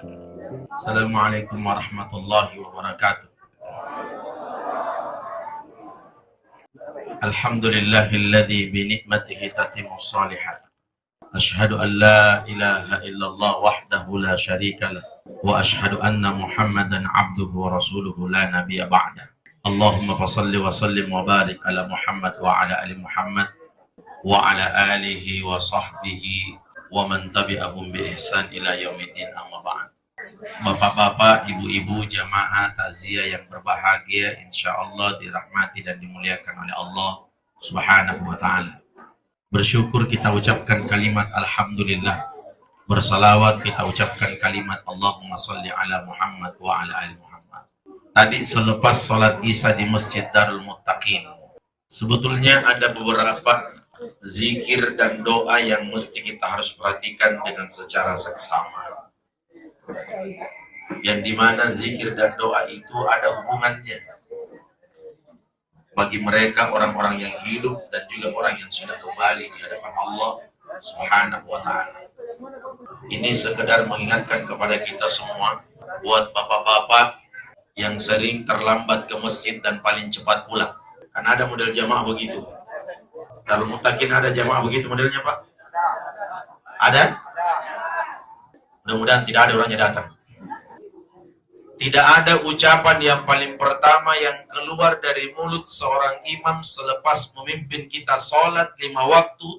Assalamualaikum warahmatullahi wabarakatuh. Alhamdulillahilladzi bi ni'matihi tatimmus shalihat. Asyhadu an la ilaha illallah wahdahu la syarika lah wa asyhadu anna Muhammadan abduhu wa rasuluhu la nabiyya ba'da. Allahumma fashalli wa sallim wa barik ala Muhammad wa ala ali Muhammad wa ala alihi wa sahbihi wa man tabi'ahum bi ihsan ila yaumiddin, amma ba'd. Bapak-bapak, ibu-ibu, jamaah takziah yang berbahagia, insya Allah dirahmati dan dimuliakan oleh Allah Subhanahu wa Ta'ala. Bersyukur kita ucapkan kalimat Alhamdulillah. Bersalawat kita ucapkan kalimat Allahumma salli ala Muhammad wa ala ali Muhammad. Tadi selepas sholat Isya di Masjid Darul Muttaqin, sebetulnya ada beberapa zikir dan doa yang mesti kita harus perhatikan dengan secara seksama. Yang dimana zikir dan doa itu ada hubungannya bagi mereka orang-orang yang hidup dan juga orang yang sudah kembali di hadapan Allah Subhanahu wa Ta'ala. Ini sekedar mengingatkan kepada kita semua, buat bapak-bapak yang sering terlambat ke masjid dan paling cepat pulang. Karena ada model jamaah begitu. Darul Muttaqin ada jamaah begitu modelnya, Pak? Ada? Mudah-mudahan tidak ada orangnya datang. Tidak ada ucapan yang paling pertama yang keluar dari mulut seorang imam selepas memimpin kita sholat 5 waktu,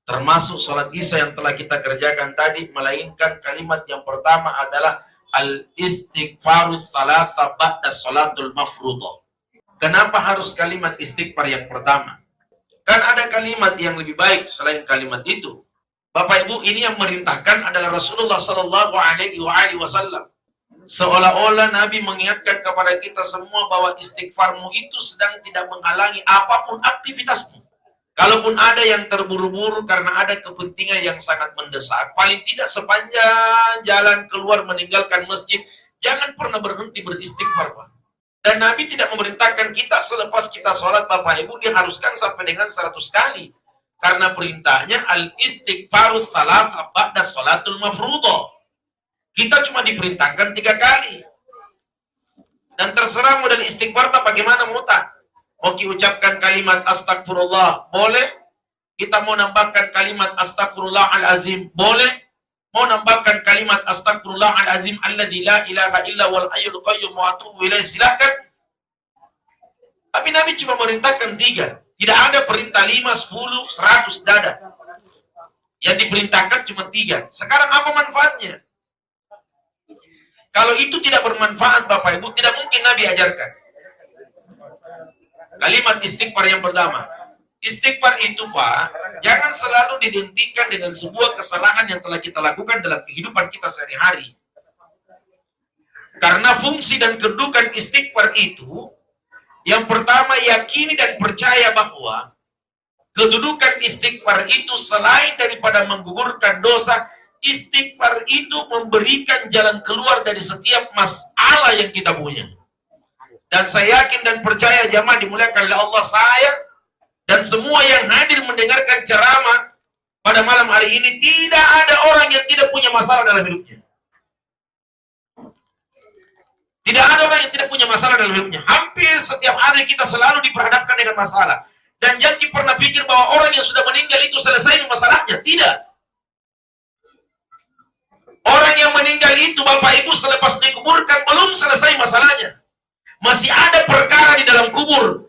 termasuk sholat Isya yang telah kita kerjakan tadi, melainkan kalimat yang pertama adalah al-istighfaru thalatha ba'da sholatul mafruḍah. Kenapa harus kalimat istighfar yang pertama? Kan ada kalimat yang lebih baik selain kalimat itu. Bapak Ibu, ini yang merintahkan adalah Rasulullah Sallallahu Alaihi Wasallam. Seolah-olah Nabi mengingatkan kepada kita semua bahwa istighfarmu itu sedang tidak menghalangi apapun aktivitasmu. Kalaupun ada yang terburu-buru karena ada kepentingan yang sangat mendesak, paling tidak sepanjang jalan keluar meninggalkan masjid, jangan pernah berhenti beristighfar, Pak. Dan Nabi tidak memerintahkan kita selepas kita sholat, Bapak Ibu, diharuskan sampai dengan 100 kali. Karena perintahnya al-istighfaru thalatha ba'da sholatul mafruḍah. Kita cuma diperintahkan 3 kali. Dan terserah model istighfar bagaimana muta. Mau diucapkan kalimat astagfirullah, boleh. Kita mau nambahkan kalimat astagfirullah al-azim, boleh. Mau nambahkan kalimat astagfirullah al-azim alladzi la ilaha illa wal hayyul qayyum wa atubu ilaih, silakan. Tapi Nabi cuma merintahkan 3. Tidak ada perintah 5, 10, 100, dada. Yang diperintahkan cuma 3. Sekarang apa manfaatnya? Kalau itu tidak bermanfaat, Bapak Ibu, tidak mungkin Nabi ajarkan. Kalimat istighfar yang pertama. Istighfar itu, Pak, jangan selalu didentikan dengan sebuah kesalahan yang telah kita lakukan dalam kehidupan kita sehari-hari. Karena fungsi dan kedudukan istighfar itu, yang pertama, yakini dan percaya bahwa kedudukan istighfar itu selain daripada menggugurkan dosa, istighfar itu memberikan jalan keluar dari setiap masalah yang kita punya. Dan saya yakin dan percaya jamaah dimuliakan oleh Allah, saya dan semua yang hadir mendengarkan ceramah pada malam hari ini, tidak ada orang yang tidak punya masalah dalam hidupnya. Tidak ada orang yang tidak punya masalah dalam hidupnya. Hampir setiap hari kita selalu diperhadapkan dengan masalah. Dan jangan pernah pikir bahwa orang yang sudah meninggal itu selesai masalahnya. Tidak. Orang yang meninggal itu, Bapak Ibu, selepas dikuburkan belum selesai masalahnya. Masih ada perkara di dalam kubur.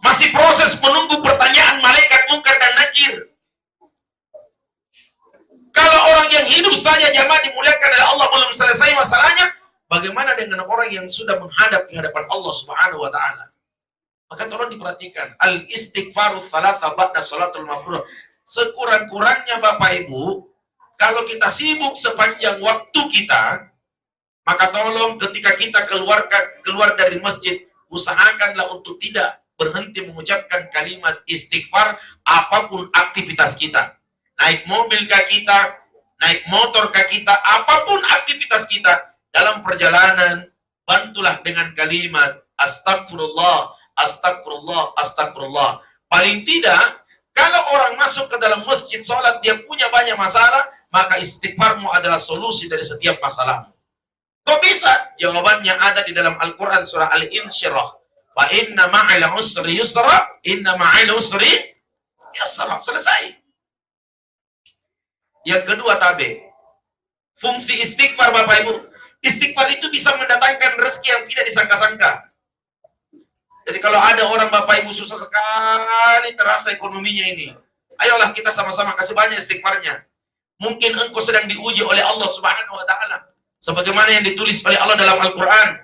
Masih proses menunggu pertanyaan malaikat Munkar dan Nakir. Kalau orang yang hidup saja jamaah dimuliakan oleh Allah belum selesai masalahnya, bagaimana dengan orang yang sudah menghadap di hadapan Allah Subhanahu wa Ta'ala? Maka tolong diperhatikan, al-istighfaru thalatha ba'da sholatul mafruḍah. Sekurang-kurangnya Bapak Ibu, kalau kita sibuk sepanjang waktu kita, maka tolong ketika kita keluar dari masjid, usahakanlah untuk tidak berhenti mengucapkan kalimat istighfar apapun aktivitas kita. Naik mobil kah kita, naik motor kah kita, apapun aktivitas kita dalam perjalanan, bantulah dengan kalimat astagfirullah, astagfirullah, astagfirullah. Paling tidak Kalau orang masuk ke dalam masjid sholat, dia punya banyak masalah, maka istighfarmu adalah solusi dari setiap masalahmu. Kok bisa? Jawabannya ada di dalam Al-Quran surah Al-Insyirah. Wa inna ma'al usri yusra, inna ma'al usri yusra. Selesai. Yang kedua tabe. Fungsi istighfar Bapak Ibu. Istighfar itu bisa mendatangkan rezeki yang tidak disangka-sangka. Jadi kalau ada orang Bapak Ibu susah sekali terasa ekonominya ini, ayolah kita sama-sama kasih banyak istighfarnya. Mungkin engkau sedang diuji oleh Allah Subhanahu wa taala. Sebagaimana yang ditulis oleh Allah dalam Al-Qur'an.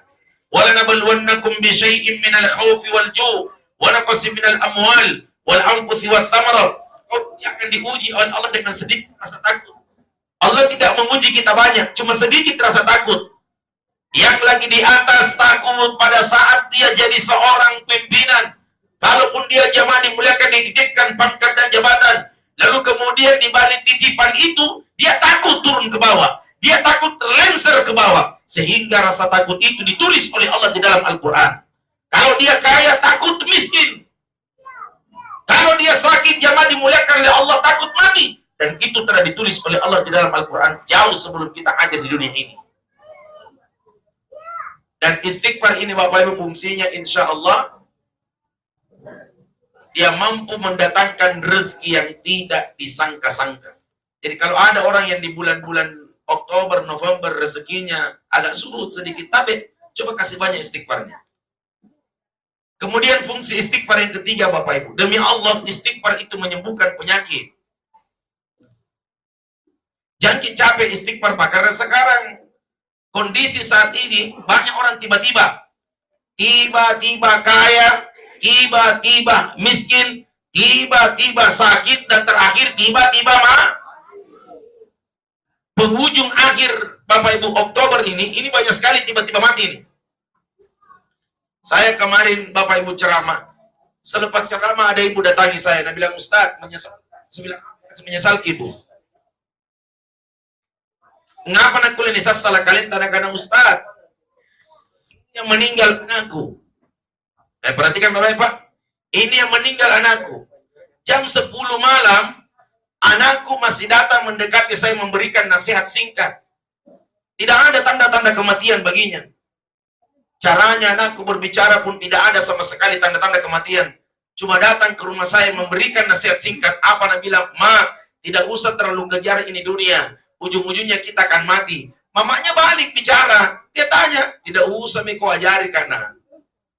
Wala nabluwannakum bi syai'in minal khaufi wal ju' wa naqsin minal amwal wal anfusi wath thamarat. Kau akan diuji oleh Allah dengan sedikit rasa takut. Allah tidak menguji kita banyak, cuma sedikit rasa takut. Yang lagi di atas takut pada saat dia jadi seorang pimpinan. Kalaupun dia jamaah dimuliakan, dititipkan pangkat dan jabatan, lalu kemudian di balik titipan itu, dia takut turun ke bawah. Dia takut terlengser ke bawah. Sehingga rasa takut itu ditulis oleh Allah di dalam Al-Quran. Kalau dia kaya, takut miskin. Kalau dia sakit, jamaah dimuliakan oleh Allah, takut mati. Dan itu telah ditulis oleh Allah di dalam Al-Quran jauh sebelum kita hadir di dunia ini. Dan istighfar ini Bapak Ibu fungsinya insya Allah dia mampu mendatangkan rezeki yang tidak disangka-sangka. Jadi kalau ada orang yang di bulan-bulan Oktober, November rezekinya agak surut sedikit, tapi coba kasih banyak istighfarnya. Kemudian fungsi istighfar yang ketiga Bapak Ibu, demi Allah istighfar itu menyembuhkan penyakit. Jangan capek istighfar Pak, karena sekarang kondisi saat ini banyak orang tiba-tiba kaya, tiba-tiba miskin, tiba-tiba sakit, dan terakhir tiba-tiba penghujung akhir Bapak Ibu Oktober ini banyak sekali tiba-tiba mati ini. Saya kemarin Bapak Ibu ceramah, selepas ceramah ada ibu datangi saya, dan bilang, Ustadz, menyesal ibu. Ngapa nak kuliah nisa salah kalian tanah kana Ustaz yang meninggal anakku. Perhatikan Bapak Ibu, ini yang meninggal anakku. Jam 10 malam anakku masih datang mendekati saya memberikan nasihat singkat. Tidak ada tanda-tanda kematian baginya. Caranya anakku berbicara pun tidak ada sama sekali tanda-tanda kematian. Cuma datang ke rumah saya memberikan nasihat singkat. Apa nak bilang, Ma, tidak usah terlalu kejar ini dunia. Ujung-ujungnya kita akan mati. Mamanya balik bicara. Dia tanya, tidak usah kau ajari karena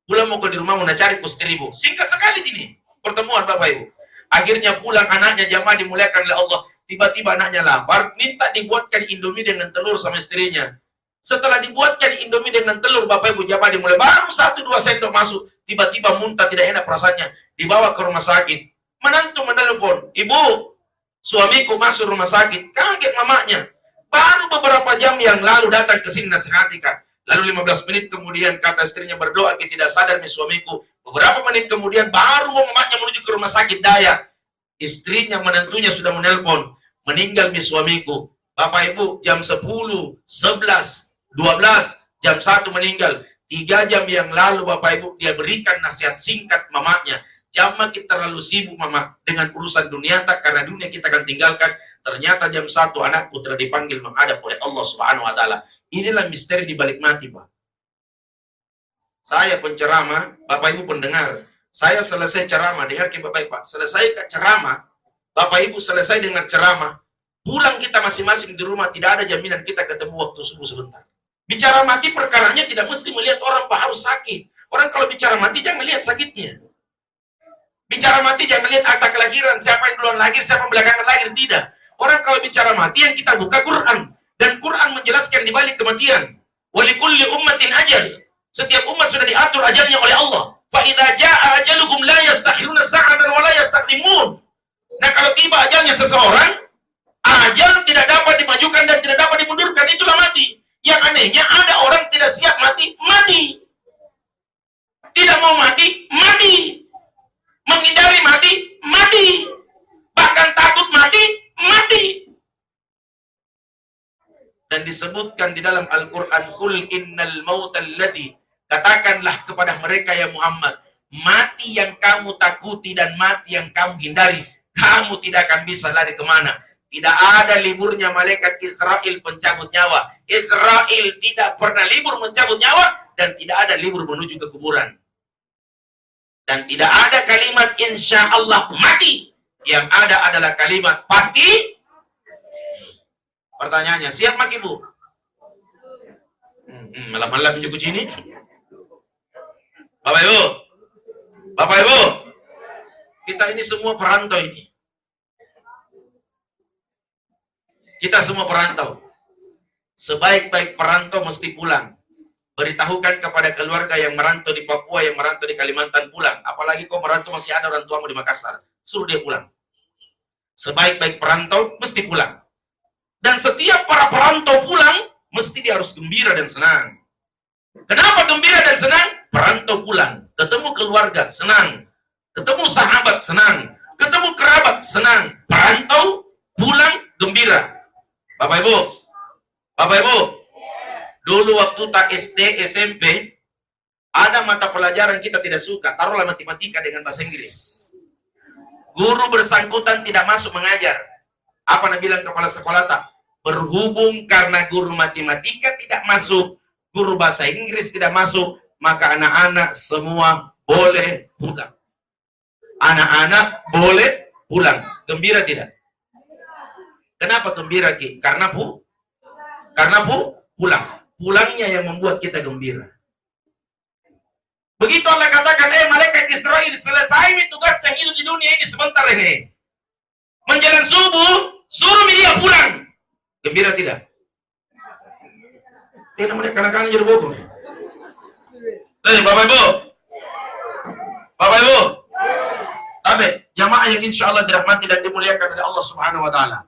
pulang mau ke di rumah mau cari ku 1000. Singkat sekali ini pertemuan Bapak Ibu. Akhirnya pulang anaknya jamaah dimuliakan oleh Allah. Tiba-tiba anaknya lapar, minta dibuatkan Indomie dengan telur sama istrinya. Setelah dibuatkan Indomie dengan telur Bapak Ibu jamaah dimuliakan, baru 1-2 sendok masuk, tiba-tiba muntah tidak enak perasaannya. Dibawa ke rumah sakit. Menantu menelpon, Ibu, suamiku masuk rumah sakit. Kaget mamanya. Baru beberapa jam yang lalu datang ke sini nasihatikan. Lalu 15 menit kemudian kata istrinya berdoa, kita tidak sadar nih suamiku. Beberapa menit kemudian baru mamanya menuju ke rumah sakit daya. Istrinya menantunya sudah menelpon. Meninggal nih suamiku. Bapak Ibu jam 10, 11, 12, jam 1 meninggal. 3 jam yang lalu Bapak Ibu dia berikan nasihat singkat mamanya. Jangan kita terlalu sibuk mama dengan urusan dunia tak, karena dunia kita akan tinggalkan. Ternyata jam 1 anakku telah dipanggil menghadap oleh Allah Subhanahu wa taala. Inilah misteri di balik mati, Pak. Saya penceramah, Bapak Ibu pendengar. Saya selesai ceramah, dengar ke Bapak Ibu, Pak. Selesai ceramah, Bapak Ibu selesai dengar ceramah. Pulang kita masing-masing di rumah, tidak ada jaminan kita ketemu waktu subuh sebentar. Bicara mati perkaranya tidak mesti melihat orang Pak harus sakit. Orang kalau bicara mati jangan melihat sakitnya. Bicara mati jangan lihat akta kelahiran, siapa yang duluan lahir, siapa yang belakangan lahir, tidak. Orang kalau bicara mati yang kita buka Quran, dan Quran menjelaskan di balik kematian. Walikulli ummatin ajal. Setiap umat sudah diatur ajalnya oleh Allah. Fa idza jaa ajaluhum la yastakhiruna sa'atan wa la yastaqdimun. Nah, kalau tiba ajalnya seseorang, ajal tidak dapat dimajukan dan tidak dapat dimundurkan, itulah mati. Yang anehnya ada orang tidak siap mati, mati. Tidak mau mati, mati. Menghindari mati, mati. Bahkan takut mati, mati. Dan disebutkan di dalam Al-Quran, Kul innal mautal ladzi, katakanlah kepada mereka ya Muhammad, mati yang kamu takuti dan mati yang kamu hindari, kamu tidak akan bisa lari kemana. Tidak ada liburnya malaikat Israel pencabut nyawa. Israel tidak pernah libur mencabut nyawa, dan tidak ada libur menuju ke kuburan. Dan tidak ada kalimat insya Allah mati. Yang ada adalah kalimat pasti. Pertanyaannya, siap maki bu? Malam-malam menyuku sini. Bapak Ibu, Bapak Ibu, kita ini semua perantau ini. Kita semua perantau. Sebaik-baik perantau mesti pulang. Beritahukan kepada keluarga yang merantau di Papua, yang merantau di Kalimantan pulang. Apalagi kau merantau masih ada orang tuamu di Makassar. Suruh dia pulang. Sebaik-baik perantau mesti pulang. Dan setiap para perantau pulang, mesti dia harus gembira dan senang. Kenapa gembira dan senang? Perantau pulang, ketemu keluarga, senang. Ketemu sahabat, senang. Ketemu kerabat, senang. Perantau, pulang, gembira. Bapak Ibu, Bapak Ibu, dulu waktu tak SD, SMP, ada mata pelajaran kita tidak suka, taruhlah matematika dengan bahasa Inggris. Guru bersangkutan tidak masuk mengajar. Apa nak bilang kepala sekolah tak? Berhubung karena guru matematika tidak masuk, guru bahasa Inggris tidak masuk, maka anak-anak semua boleh pulang. Anak-anak boleh pulang. Gembira tidak? Kenapa gembira, Ki? Karena pulang. Pulangnya yang membuat kita gembira. Begitu Allah katakan, malaikat Israel selesai tugas yang hidup di dunia ini sebentar ini. Menjelang subuh, suruh dia pulang. Gembira tidak? Tidak namanya kanak-kanak jadi bodoh. Bapak Ibu, Bapak Ibu, tapi jamaah yang insya Allah dirahmati dan dimuliakan oleh Allah Subhanahu Wa Taala.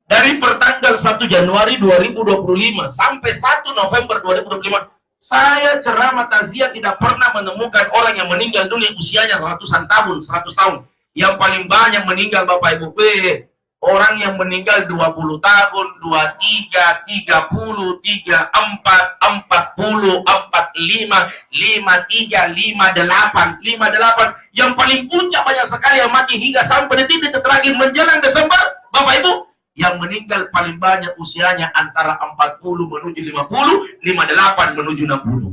Dari pertanggal 1 Januari 2025 sampai 1 November 2025, saya ceramah takziah tidak pernah menemukan orang yang meninggal dunia usianya ratusan tahun, 100 tahun. Yang paling banyak meninggal Bapak Ibu, orang yang meninggal 20 tahun, 23, 30, 34, 40, 45, 53, 58, 58. Yang paling puncak banyak sekali yang mati hingga sampai detik-detik terakhir menjelang Desember, Bapak Ibu, yang meninggal paling banyak usianya antara 40 menuju 50, 58 menuju 60.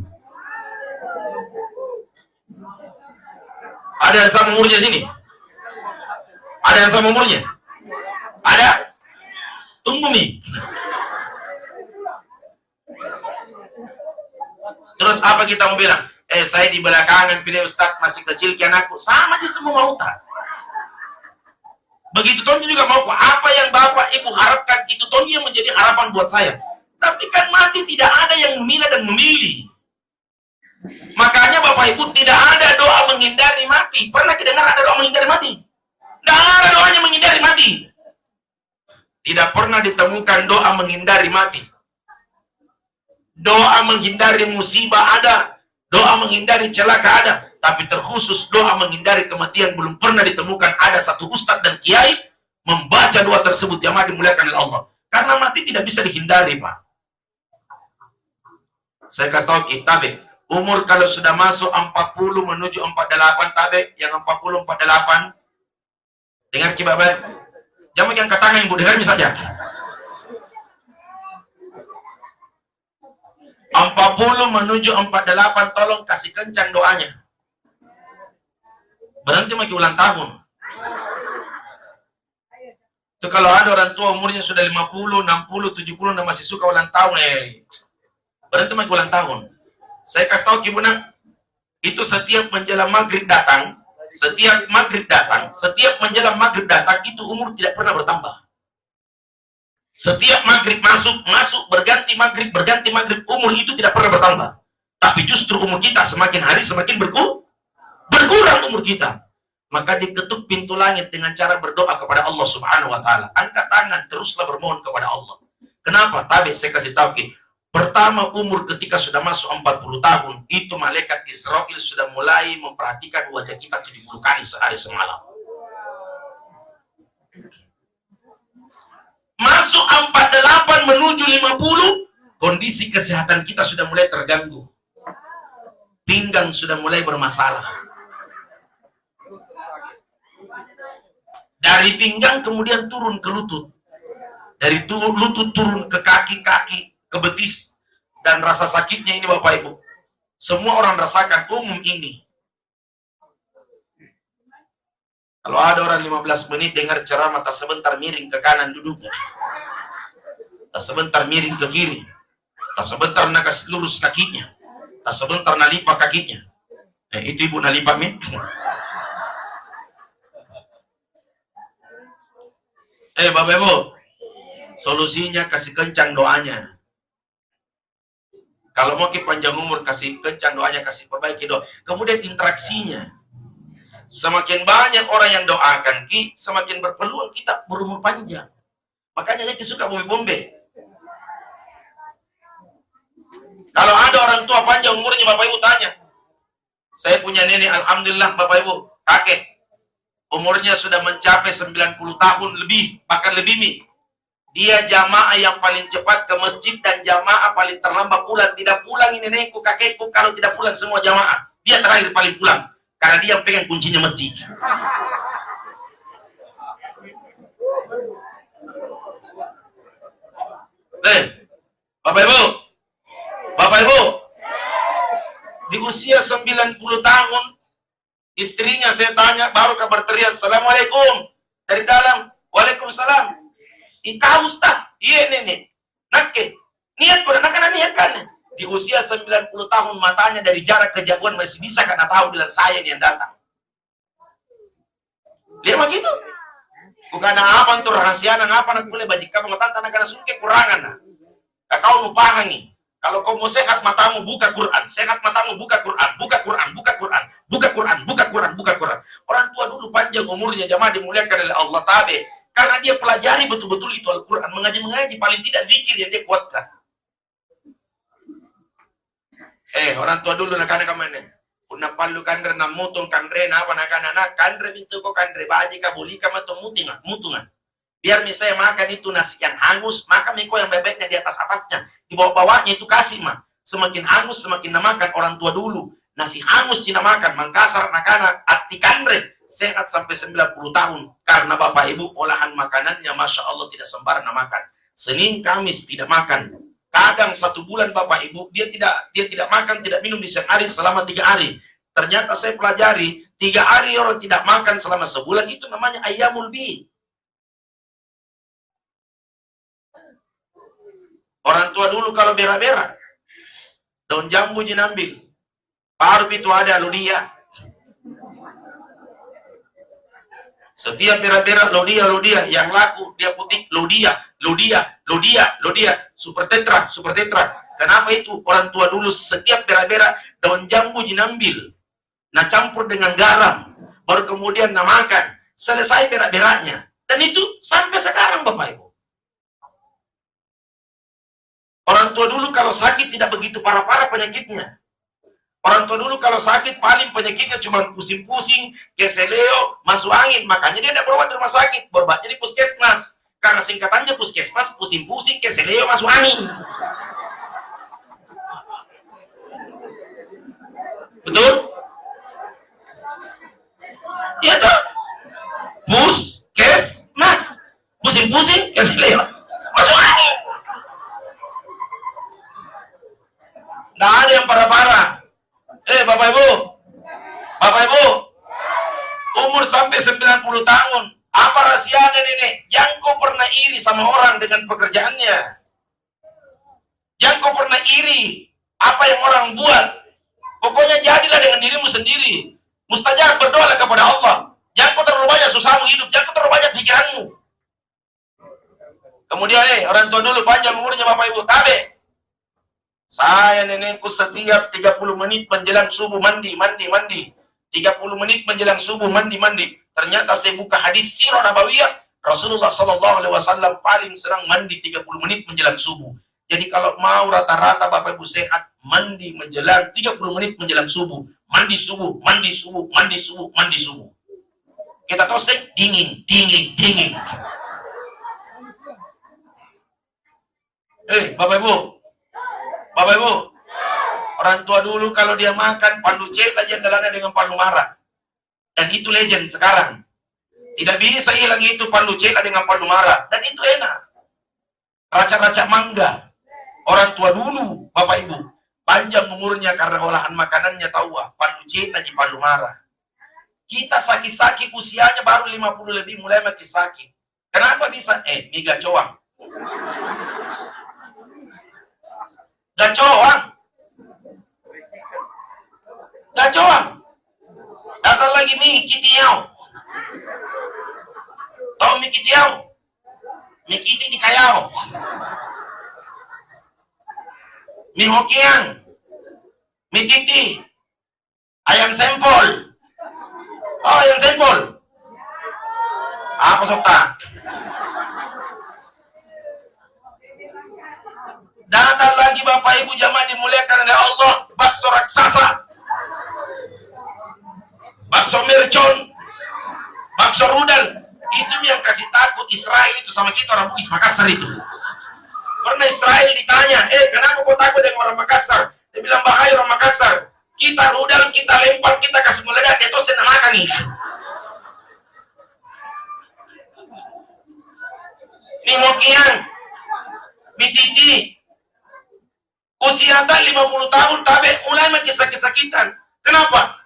Ada yang sama umurnya sini? Ada yang sama umurnya? Ada? Tunggu Mi. Terus apa kita mau bilang? Saya di belakangan pilih Ustadz masih kecil kian aku. Sama aja semua mau tak. Begitu Tony juga mau. Apa yang Bapak Ibu harapkan itu Tony yang menjadi harapan buat saya. Tapi kan mati tidak ada yang memilah dan memilih. Makanya Bapak Ibu tidak ada doa menghindari mati. Pernah kita dengar ada doa menghindari mati? Tidak ada doanya menghindari mati. Tidak pernah ditemukan doa menghindari mati. Doa menghindari musibah ada, doa menghindari celaka ada, tapi terkhusus doa menghindari kematian belum pernah ditemukan ada satu ustadz dan kiai membaca doa tersebut yang dimuliakan oleh Allah. Karena mati tidak bisa dihindari, Pak. Saya kasih tahu kita, umur kalau sudah masuk 40 menuju 48, tabe, yang 40, 48, dengar kibabat. Jangan yang kata yang dengar saja. 40 menuju 48, tolong kasih kencang doanya. Berhenti maki ulang tahun. Itu kalau ada orang tua umurnya sudah 50, 60, 70 dan masih suka ulang tahun, berhenti maki ulang tahun. Saya kasih tahu Kibuna, itu setiap menjelang maghrib datang, setiap menjelang maghrib datang, itu umur tidak pernah bertambah. Setiap maghrib masuk, berganti maghrib, umur itu tidak pernah bertambah. Tapi justru umur kita semakin hari semakin berkurang umur kita. Maka diketuk pintu langit dengan cara berdoa kepada Allah Subhanahu Wa Taala. Angkat tangan, teruslah bermohon kepada Allah. Kenapa? Tapi saya kasih tahu, pertama umur ketika sudah masuk 40 tahun, itu malaikat Israel sudah mulai memperhatikan wajah kita 70 kali sehari semalam. Masuk 48 menuju 50, kondisi kesehatan kita sudah mulai terganggu. Pinggang sudah mulai bermasalah. Dari pinggang kemudian turun ke lutut. Dari lutut turun ke kaki-kaki, ke betis. Dan rasa sakitnya ini Bapak Ibu, semua orang rasakan, umum ini. Kalau ada orang 15 menit dengar ceramah, tak sebentar miring ke kanan duduknya. Tak sebentar miring ke kiri. Tak sebentar nakas lurus kakinya. Tak sebentar nalipak kakinya. Itu ibu nalipak nih. Bapak Ibu, solusinya kasih kencang doanya. Kalau mau ke panjang umur, kasih kencang doanya, kasih perbaiki doa. Kemudian interaksinya. Semakin banyak orang yang doakan ki, semakin berpeluang kita berumur panjang. Makanya saya suka bombe-bombe. Kalau ada orang tua panjang umurnya, Bapak Ibu tanya. Saya punya nenek, alhamdulillah Bapak Ibu, kakek. Umurnya sudah mencapai 90 tahun lebih, bahkan lebih nih. Dia jamaah yang paling cepat ke masjid dan jamaah paling terlambat pulang. Tidak pulang ini nenekku, kakekku, kalau tidak pulang semua jamaah. Dia terakhir paling pulang. Karena dia yang pengen kuncinya masjid. Bapak Ibu. Bapak Ibu. Di usia 90 tahun, istrinya saya tanya, baru kabar teriak, Assalamualaikum. Dari dalam, Waalaikumsalam. Ika Ustaz, iya nenek. Nake, niat ko na niat kan. Di usia 90 tahun matanya dari jarak kejauhan masih bisa karena tahu bilang saya yang datang. Lihat begitu. Bukan apa untuk rahasia apa nak boleh bajika pengotan tanah karena suke kurangan. Kau lupa nih. Kalau kau mau sehat matamu buka Quran, sehat matamu buka Quran, buka Quran, buka Quran, buka Quran, buka Quran, buka Quran. Orang tua dulu panjang umurnya jamaah dimuliakan oleh Allah Taala. Karena dia pelajari betul-betul itu Al-Quran, mengaji paling tidak zikir yang dia kuatkan. Orang tua dulu nakana kamane. Kuna palu kandre na mutong kandre na apa nakana na kandre itu kok kandre baji ka bolika mato mutungan. Biar misalnya makan itu nasi yang hangus, maka miko yang bebeknya di atasnya, di bawah-bawahnya itu kasih mah. Semakin hangus semakin namakan orang tua dulu. Nasi hangus dinamakan mangkasar nakana ati kandre. Sehat sampai 90 tahun karena Bapak Ibu olahan makanannya Masya Allah tidak sembarang makan. Senin Kamis tidak makan. Kadang 1 bulan Bapak Ibu dia tidak makan, tidak minum di sehari selama 3 hari. Ternyata saya pelajari 3 hari orang tidak makan selama sebulan itu namanya ayyamul bid. Orang tua dulu kalau berak-berak daun jambu jinambil. Baru itu ada ludia. Setiap berak-berak lodia yang laku dia putih lodia, super tetra. Kenapa itu? Orang tua dulu setiap berak-berak daun jambu jinambil, nah campur dengan garam, baru kemudian nah makan, selesai berak-beraknya. Dan itu sampai sekarang Bapak Ibu. Orang tua dulu kalau sakit tidak begitu parah-parah penyakitnya. Orang tua dulu kalau sakit paling penyakitnya cuma pusing-pusing, keseleo, masuk angin. Makanya dia tidak berobat di rumah sakit, berobatnya di puskesmas. Karena singkatannya puskesmas, pusing-pusing, keseleo, masuk angin. Betul? Iya toh? Puskesmas, pusing-pusing, keseleo, masuk angin. Tidak ada yang parah-parah. Bapak Ibu, umur sampai 90 tahun, apa rahasianya nenek? Jangan kau pernah iri sama orang dengan pekerjaannya. Jangan kau pernah iri apa yang orang buat. Pokoknya jadilah dengan dirimu sendiri. Mustajab berdoa kepada Allah. Jangan kau terlalu banyak susahmu hidup, jangan kau terlalu banyak pikiranmu. Kemudian orang tua dulu panjang umurnya Bapak Ibu, tabe. Saya nenekku setiap 30 menit menjelang subuh mandi. 30 menit menjelang subuh mandi. Ternyata saya buka hadis sirah nabawiyah, Rasulullah SAW paling senang mandi 30 menit menjelang subuh. Jadi kalau mau rata-rata Bapak Ibu sehat, mandi menjelang 30 menit menjelang subuh. Mandi subuh. Kita toseng dingin. Bapak Ibu, orang tua dulu kalau dia makan pandu cek aja jalannya dengan pandu marah. Dan itu legend sekarang. Tidak bisa hilang itu palu cela dengan palu mara. Dan itu enak. Raca-raca mangga. Orang tua dulu, Bapak Ibu, panjang umurnya karena olahan makanannya tahu palu cela di palu mara. Kita sakit-sakit usianya baru 50 lebih mulai mati sakit. Kenapa bisa? Mie gacoang. Gacoang. Gacoang. Datang lagi mie kitiau. Tahu mie kitiau? Mie kiti di kayau. Mie hokian. Mie titi. Ayam sempol. Oh, ayam sempol. Apa sokta? Datang lagi Bapak Ibu jamaah dimuliakan oleh Allah, bakso raksasa. Bakso mercon. Bakso rudal. Itu yang kasih takut Israel itu sama kita orang Bugis Makassar itu. Karena Israel ditanya, kenapa kau takut dengan orang Makassar? Dia bilang bahaya orang Makassar. Kita rudal, kita lempar, kita kasih meledak, itu senang makan nih. Ini mokian, mititi, usia 50 tahun, tapi mulai kisah-kisakitan. Kenapa?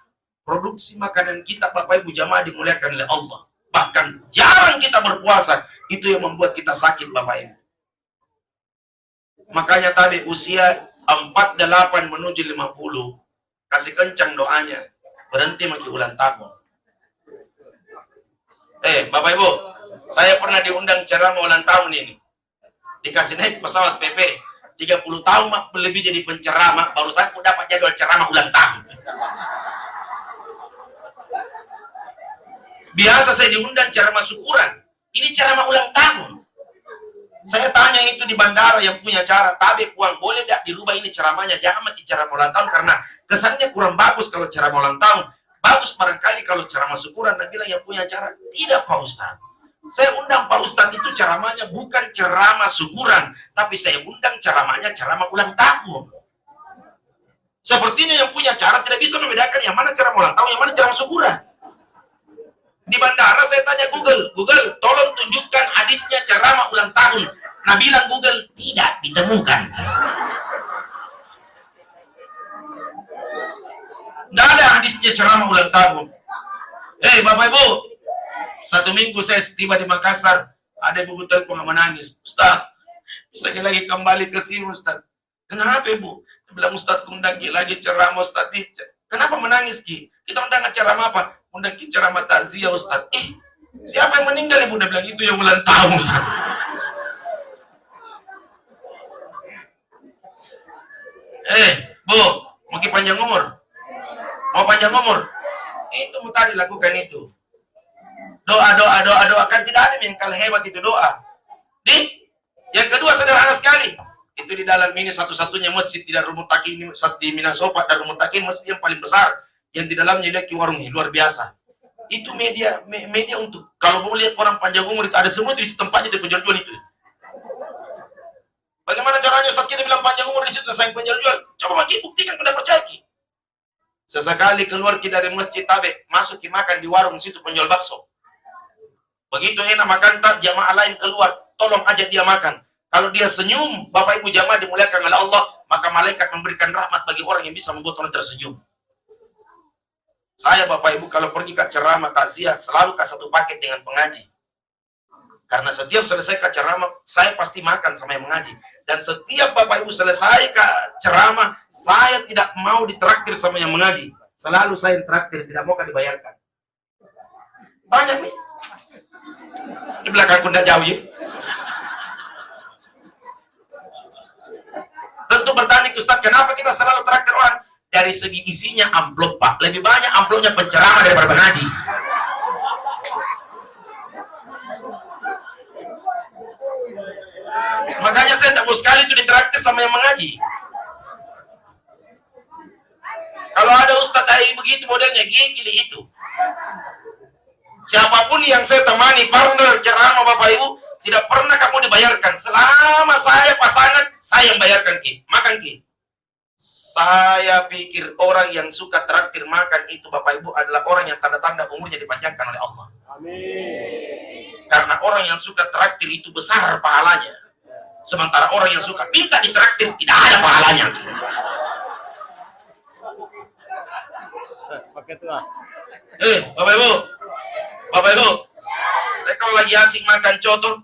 Produksi makanan kita, Bapak Ibu jamaah dimuliakan oleh Allah. Bahkan jarang kita berpuasa, itu yang membuat kita sakit, Bapak Ibu. Makanya tadi usia 48 menuju 50, kasih kencang doanya, berhenti maki ulang tahun. Bapak Ibu, saya pernah diundang ceramah ulang tahun ini. Dikasih naik pesawat PP, 30 tahun lebih jadi penceramah, baru saya dapat jadwal ceramah ulang tahun. Biasa saya diundang ceramah syukuran, ini ceramah ulang tahun. Saya tanya itu di bandara yang punya cara, tapi uang boleh tidak dirubah ini ceramahnya, jangan mati ceramah ulang tahun, karena kesannya kurang bagus kalau ceramah ulang tahun. Bagus barangkali kalau ceramah syukuran, dan bilang yang punya cara. Tidak Pak Ustadz, saya undang Pak Ustadz itu ceramahnya bukan ceramah syukuran, tapi saya undang ceramahnya ceramah ulang tahun. Sepertinya yang punya cara tidak bisa membedakan yang mana ceramah ulang tahun, yang mana ceramah syukuran. Di bandara saya tanya Google, tolong tunjukkan hadisnya ceramah ulang tahun. Nah bilang Google, tidak ditemukan. Tidak ada hadisnya ceramah ulang tahun. Bapak Ibu, 1 minggu saya tiba di Makassar, ada ibu telepon menangis. Ustaz, bisa lagi kembali ke sini Ustaz. Kenapa Ibu? Dia bilang Ustaz, undang lagi ceramah Ustaz. Kenapa menangis Ki? Kita undang ceramah apa? Undang ceramah takziah Ustaz. Siapa yang meninggal Ibu? Dia bilang itu yang ulang tahun Ustaz. Bu, mau panjang umur? Mau panjang umur? Itu tadi lakukan itu. Doa kan tidak ada yang kalah hebat itu doa. Yang kedua sederhana sekali. Itu di dalam ini satu-satunya masjid di Darul Muttaqin di Minasofa, Darul Muttaqin masjid yang paling besar yang di dalamnya lihat warung luar biasa. Itu media untuk kalau mau lihat orang panjang umur itu ada semua di tempatnya di penjual itu. Bagaimana caranya Ustaz kita bilang panjang umur di situ sayang penjual? Coba maki buktikan pada percaya. Sesekali keluar dari masjid tabe, masuk makan di warung situ penjual bakso. Begitu enak makan tak jamaah lain keluar, tolong ajak dia makan. Kalau dia senyum, Bapak Ibu jamaah dimuliakan oleh Allah, maka malaikat memberikan rahmat bagi orang yang bisa membuat orang tersenyum. Saya Bapak Ibu kalau pergi ke ceramah takziah selalu ke satu paket dengan pengaji. Karena setiap selesai ke ceramah, saya pasti makan sama yang mengaji. Dan setiap Bapak Ibu selesai ke ceramah, saya tidak mau ditraktir sama yang mengaji. Selalu saya traktir, tidak mau dibayarkan. Banyak nih. Di belakangku tidak jauh ya. Tentu bertanya Ustaz, kenapa kita selalu traktir orang? Dari segi isinya amplop Pak, lebih banyak amplopnya penceramah daripada pengaji. Makanya saya tidak mau sekali itu ditraktir sama yang mengaji. Kalau ada Ustaz begitu modelnya, gini itu. Siapapun yang saya temani, partner ceramah Bapak Ibu, tidak pernah kamu dibayarkan. Selama saya pasangan, saya yang bayarkan Ki. Makan Ki. Saya pikir orang yang suka traktir makan itu Bapak Ibu adalah orang yang tanda-tanda umurnya dipanjangkan oleh Allah. Karena orang yang suka traktir itu besar pahalanya. Sementara orang yang suka minta ditraktir tidak ada pahalanya. Pakai tua. Bapak Ibu, saya kalau lagi asik makan coto,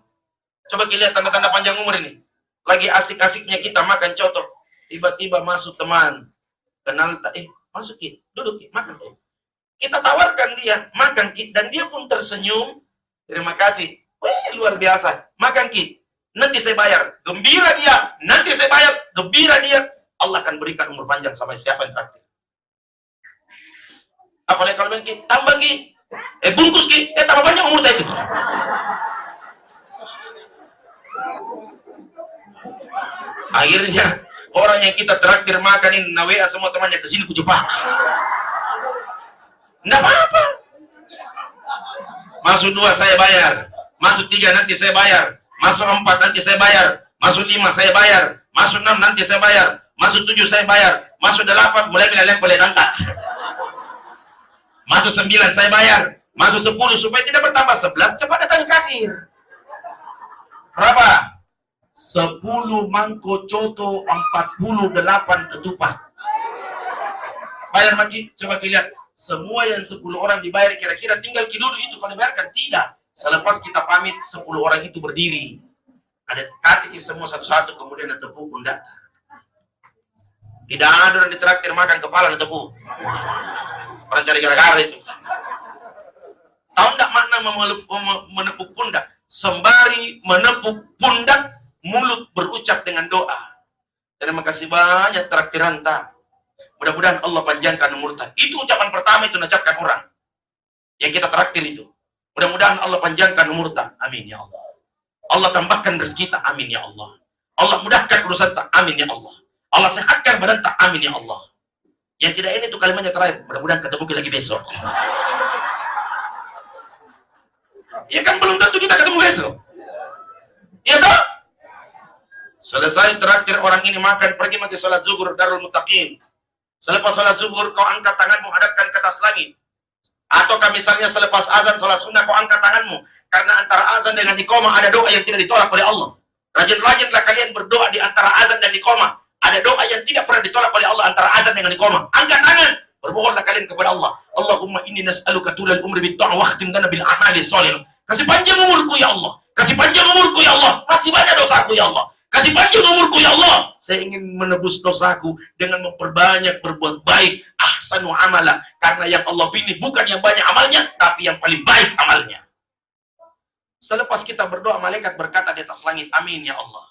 coba kita lihat tanda-tanda panjang umur ini. Lagi asik-asiknya kita makan coto, tiba-tiba masuk teman, kenal tak? Masuk Ki, duduk Ki, makan Ki. Kita tawarkan dia makan Ki, dan dia pun tersenyum. Terima kasih. Wih, luar biasa. Makan Ki, nanti saya bayar. Gembira dia, nanti saya bayar. Gembira dia. Allah akan berikan umur panjang sampai siapa yang traktir. Apalagi kalau bilang Ki, tambah Ki. Bungkus Ki, tambah panjang umur saya itu. Akhirnya orang yang kita traktir makan ini nawea semua temannya ke sini ku Jepang. Enggak apa-apa. Masuk 2 saya bayar, masuk 3 nanti saya bayar, masuk 4 nanti saya bayar, masuk 5 saya bayar, masuk 6 nanti saya bayar, masuk 7 saya bayar, masuk 8 mulai bilal boleh nantak. Masuk 9 saya bayar, masuk 10 supaya tidak bertambah 11 cepat datang kasir. Berapa? 10 mangkok coto, 48 ketupat. Bayar Maki, coba kita lihat. Semua yang 10 orang dibayar kira-kira tinggal dulu itu kalau dibayarkan. Tidak. Selepas kita pamit 10 orang itu berdiri. Ada katik semua satu-satu kemudian ada tepuk pundak. Tidak ada yang ditraktir makan kepala ada tepuk. Orang cari gara-gara itu. Tahu enggak makna menepuk pundak? Sembari menepuk pundak, mulut berucap dengan doa. Terima kasih banyak traktiran tak. Mudah-mudahan Allah panjangkan umur tak. Itu ucapan pertama itu mengucapkan orang yang kita traktir itu. Mudah-mudahan Allah panjangkan umur tak. Amin ya Allah. Allah tambahkan rezeki tak. Amin ya Allah. Allah mudahkan urusan tak. Amin ya Allah. Allah sehatkan badan tak. Amin ya Allah. Yang tidak ini itu kalimatnya terakhir. Mudah-mudahan ketemu lagi besok. Ya kan belum tentu kita ketemu besok. Iya toh? Selesai traktir orang ini makan, pergi mati sholat zuhur Darul Muttaqin. Selepas sholat zuhur, kau angkat tanganmu, hadapkan ke atas langit. Ataukah misalnya selepas azan sholat sunnah, kau angkat tanganmu. Karena antara azan dengan iqamah ada doa yang tidak ditolak oleh Allah. Rajin-rajinlah kalian berdoa di antara azan dan iqamah. Ada doa yang tidak pernah ditolak oleh Allah antara azan dengan iqamah. Angkat tangan, bermohonlah kalian kepada Allah. Allahumma inni nas'aluka tulal umri bitta'ah wa khtim lana bil a'mali shalih. Kasih panjang umurku ya Allah. Kasih panjang umurku ya Allah. Masih banyak dosaku ya Allah. Kasih panjang umurku ya Allah. Saya ingin menebus dosaku dengan memperbanyak berbuat baik. Ahsanu amala. Karena yang Allah pilih bukan yang banyak amalnya, tapi yang paling baik amalnya. Selepas kita berdoa, malaikat berkata di atas langit, amin ya Allah.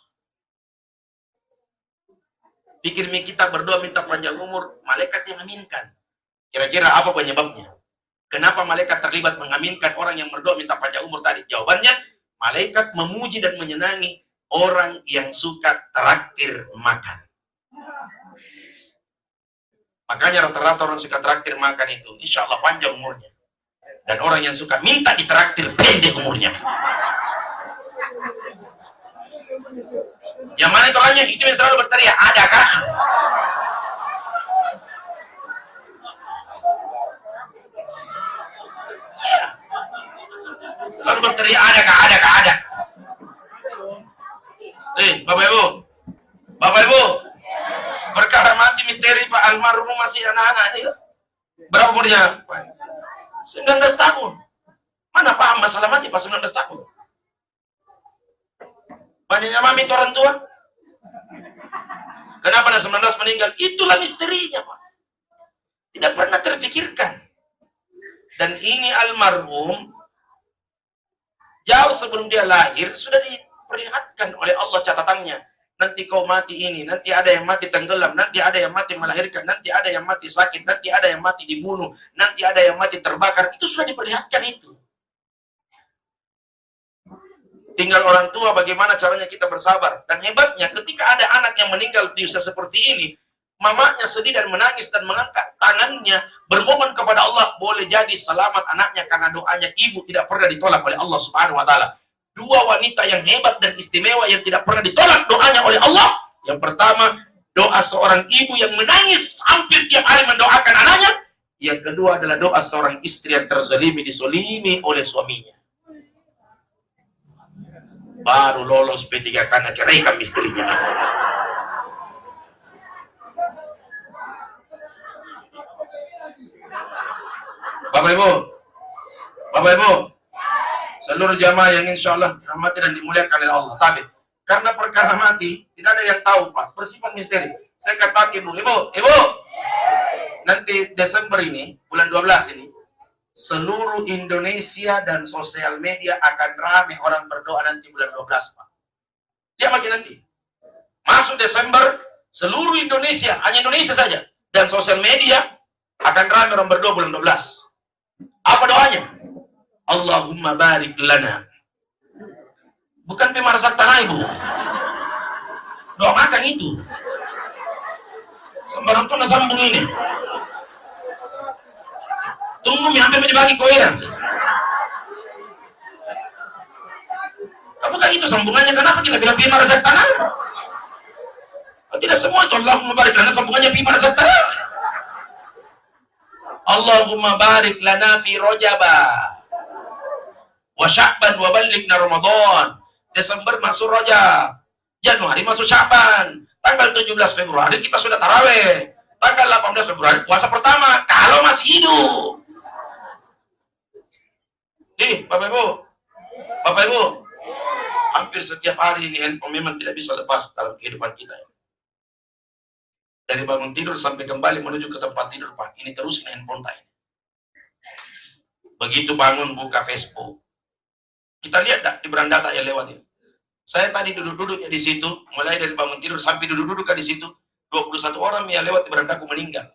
Pikir kita berdoa minta panjang umur, malaikat yang aminkan. Kira-kira apa penyebabnya? Kenapa malaikat terlibat mengaminkan orang yang berdoa minta panjang umur tadi? Jawabannya, malaikat memuji dan menyenangi orang yang suka traktir makan. Makanya rata-rata orang suka traktir makan itu, insya Allah panjang umurnya. Dan orang yang suka minta ditraktir pendek umurnya. Yang mana itu orangnya itu yang selalu berteriak, adakah? Ya. Selalu berteriak, adakah? Bapak Ibu, perkara mati misteri Pak almarhum masih anak-anak ini. Berapa umurnya? 19 tahun. Mana paham masalah mati pas 19 tahun? Banyaknya mami itu orang tua. Kenapa anak 19 meninggal? Itulah misterinya Pak. Tidak pernah terfikirkan. Dan ini almarhum jauh sebelum dia lahir sudah diperlihatkan oleh Allah catatannya. Nanti kau mati ini, nanti ada yang mati tenggelam, nanti ada yang mati melahirkan, nanti ada yang mati sakit, nanti ada yang mati dibunuh, nanti ada yang mati terbakar. Itu sudah diperlihatkan itu. Tinggal orang tua bagaimana caranya kita bersabar. Dan hebatnya ketika ada anak yang meninggal di usia seperti ini, mamanya sedih dan menangis dan mengangkat tangannya bermohon kepada Allah, boleh jadi selamat anaknya karena doanya ibu tidak pernah ditolak oleh Allah Subhanahu wa taala. Dua wanita yang hebat dan istimewa yang tidak pernah ditolak doanya oleh Allah. Yang pertama, doa seorang ibu yang menangis hampir tiap hari mendoakan anaknya. Yang kedua adalah doa seorang istri yang terzalimi, disolimi oleh suaminya. Baru lolos P3 karena ceraikan istrinya. Bapak Ibu, seluruh jamaah yang insya Allah rahmati dan dimuliakan oleh Allah. Tapi karena perkara mati, tidak ada yang tahu Pak, bersifat misteri. Saya kasih tahu Ibu, nanti Desember ini, bulan 12 ini, seluruh Indonesia dan sosial media akan ramai orang berdoa nanti bulan 12 Pak. Dia makin nanti. Masuk Desember, seluruh Indonesia, hanya Indonesia saja, dan sosial media akan ramai orang berdoa bulan 12. Apa doanya? Allahumma barik lana. Bukan pimarsak tanah Ibu. Doakan itu. Sembarang tuh sambung ini. Tunggu sampai dibagi koin. Bukan itu sambungannya. Kenapa kita bilang pimarsak tanah? Tidak semua itu Allahumma barik lana sambungannya pimarsak tanah. Allahumma barik lana fi Rajaba wa Sya'ban wa ballighna Ramadan. Desember masuk Rajab, Januari masuk Sya'ban, tanggal 17 Februari kita sudah tarawih, tanggal 18 Februari puasa pertama kalau masih hidup. Bapak Ibu, hampir setiap hari ini handphone memang tidak bisa lepas dalam kehidupan kita. Dari bangun tidur sampai kembali menuju ke tempat tidur, Pak. Ini terusin handphone tadi. Begitu bangun buka Facebook. Kita lihat dah di beranda tak ya lewat ini. Saya tadi duduk-duduk di situ, mulai dari bangun tidur sampai duduk-duduk di situ, 21 orang yang lewat di berandaku meninggal.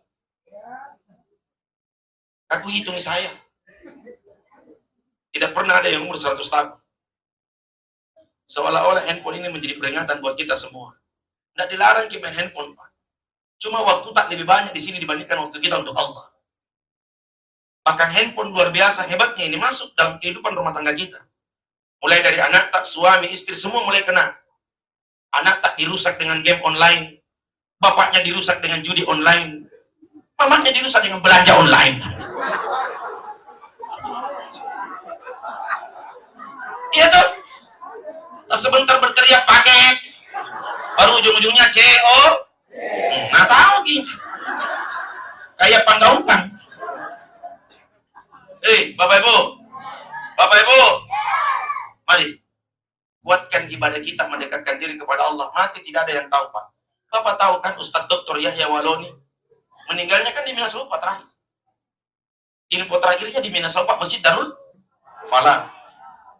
Aku hitung saya. Tidak pernah ada yang umur 100 tahun. Seolah-olah handphone ini menjadi peringatan buat kita semua. Tidak dilarang kita main handphone, Pak. Cuma waktu tak lebih banyak di sini dibandingkan waktu kita untuk Allah. Bahkan handphone luar biasa hebatnya ini masuk dalam kehidupan rumah tangga kita. Mulai dari anak tak, suami, istri, semua mulai kena. Anak tak dirusak dengan game online. Bapaknya dirusak dengan judi online. Mamanya dirusak dengan belanja online. Iya tuh. Sebentar berteriak paket. Baru ujung-ujungnya CO. Nah tahu gitu. Kayak panggaukan. Bapak Ibu, mari kuatkan ibadah kita, mendekatkan diri kepada Allah. Mati tidak ada yang tahu, Pak. Bapak tahu kan Ustadz Dr. Yahya Waloni meninggalnya kan di Minasofa terakhir. Info terakhirnya di Minasofa Masjid Darul Falah.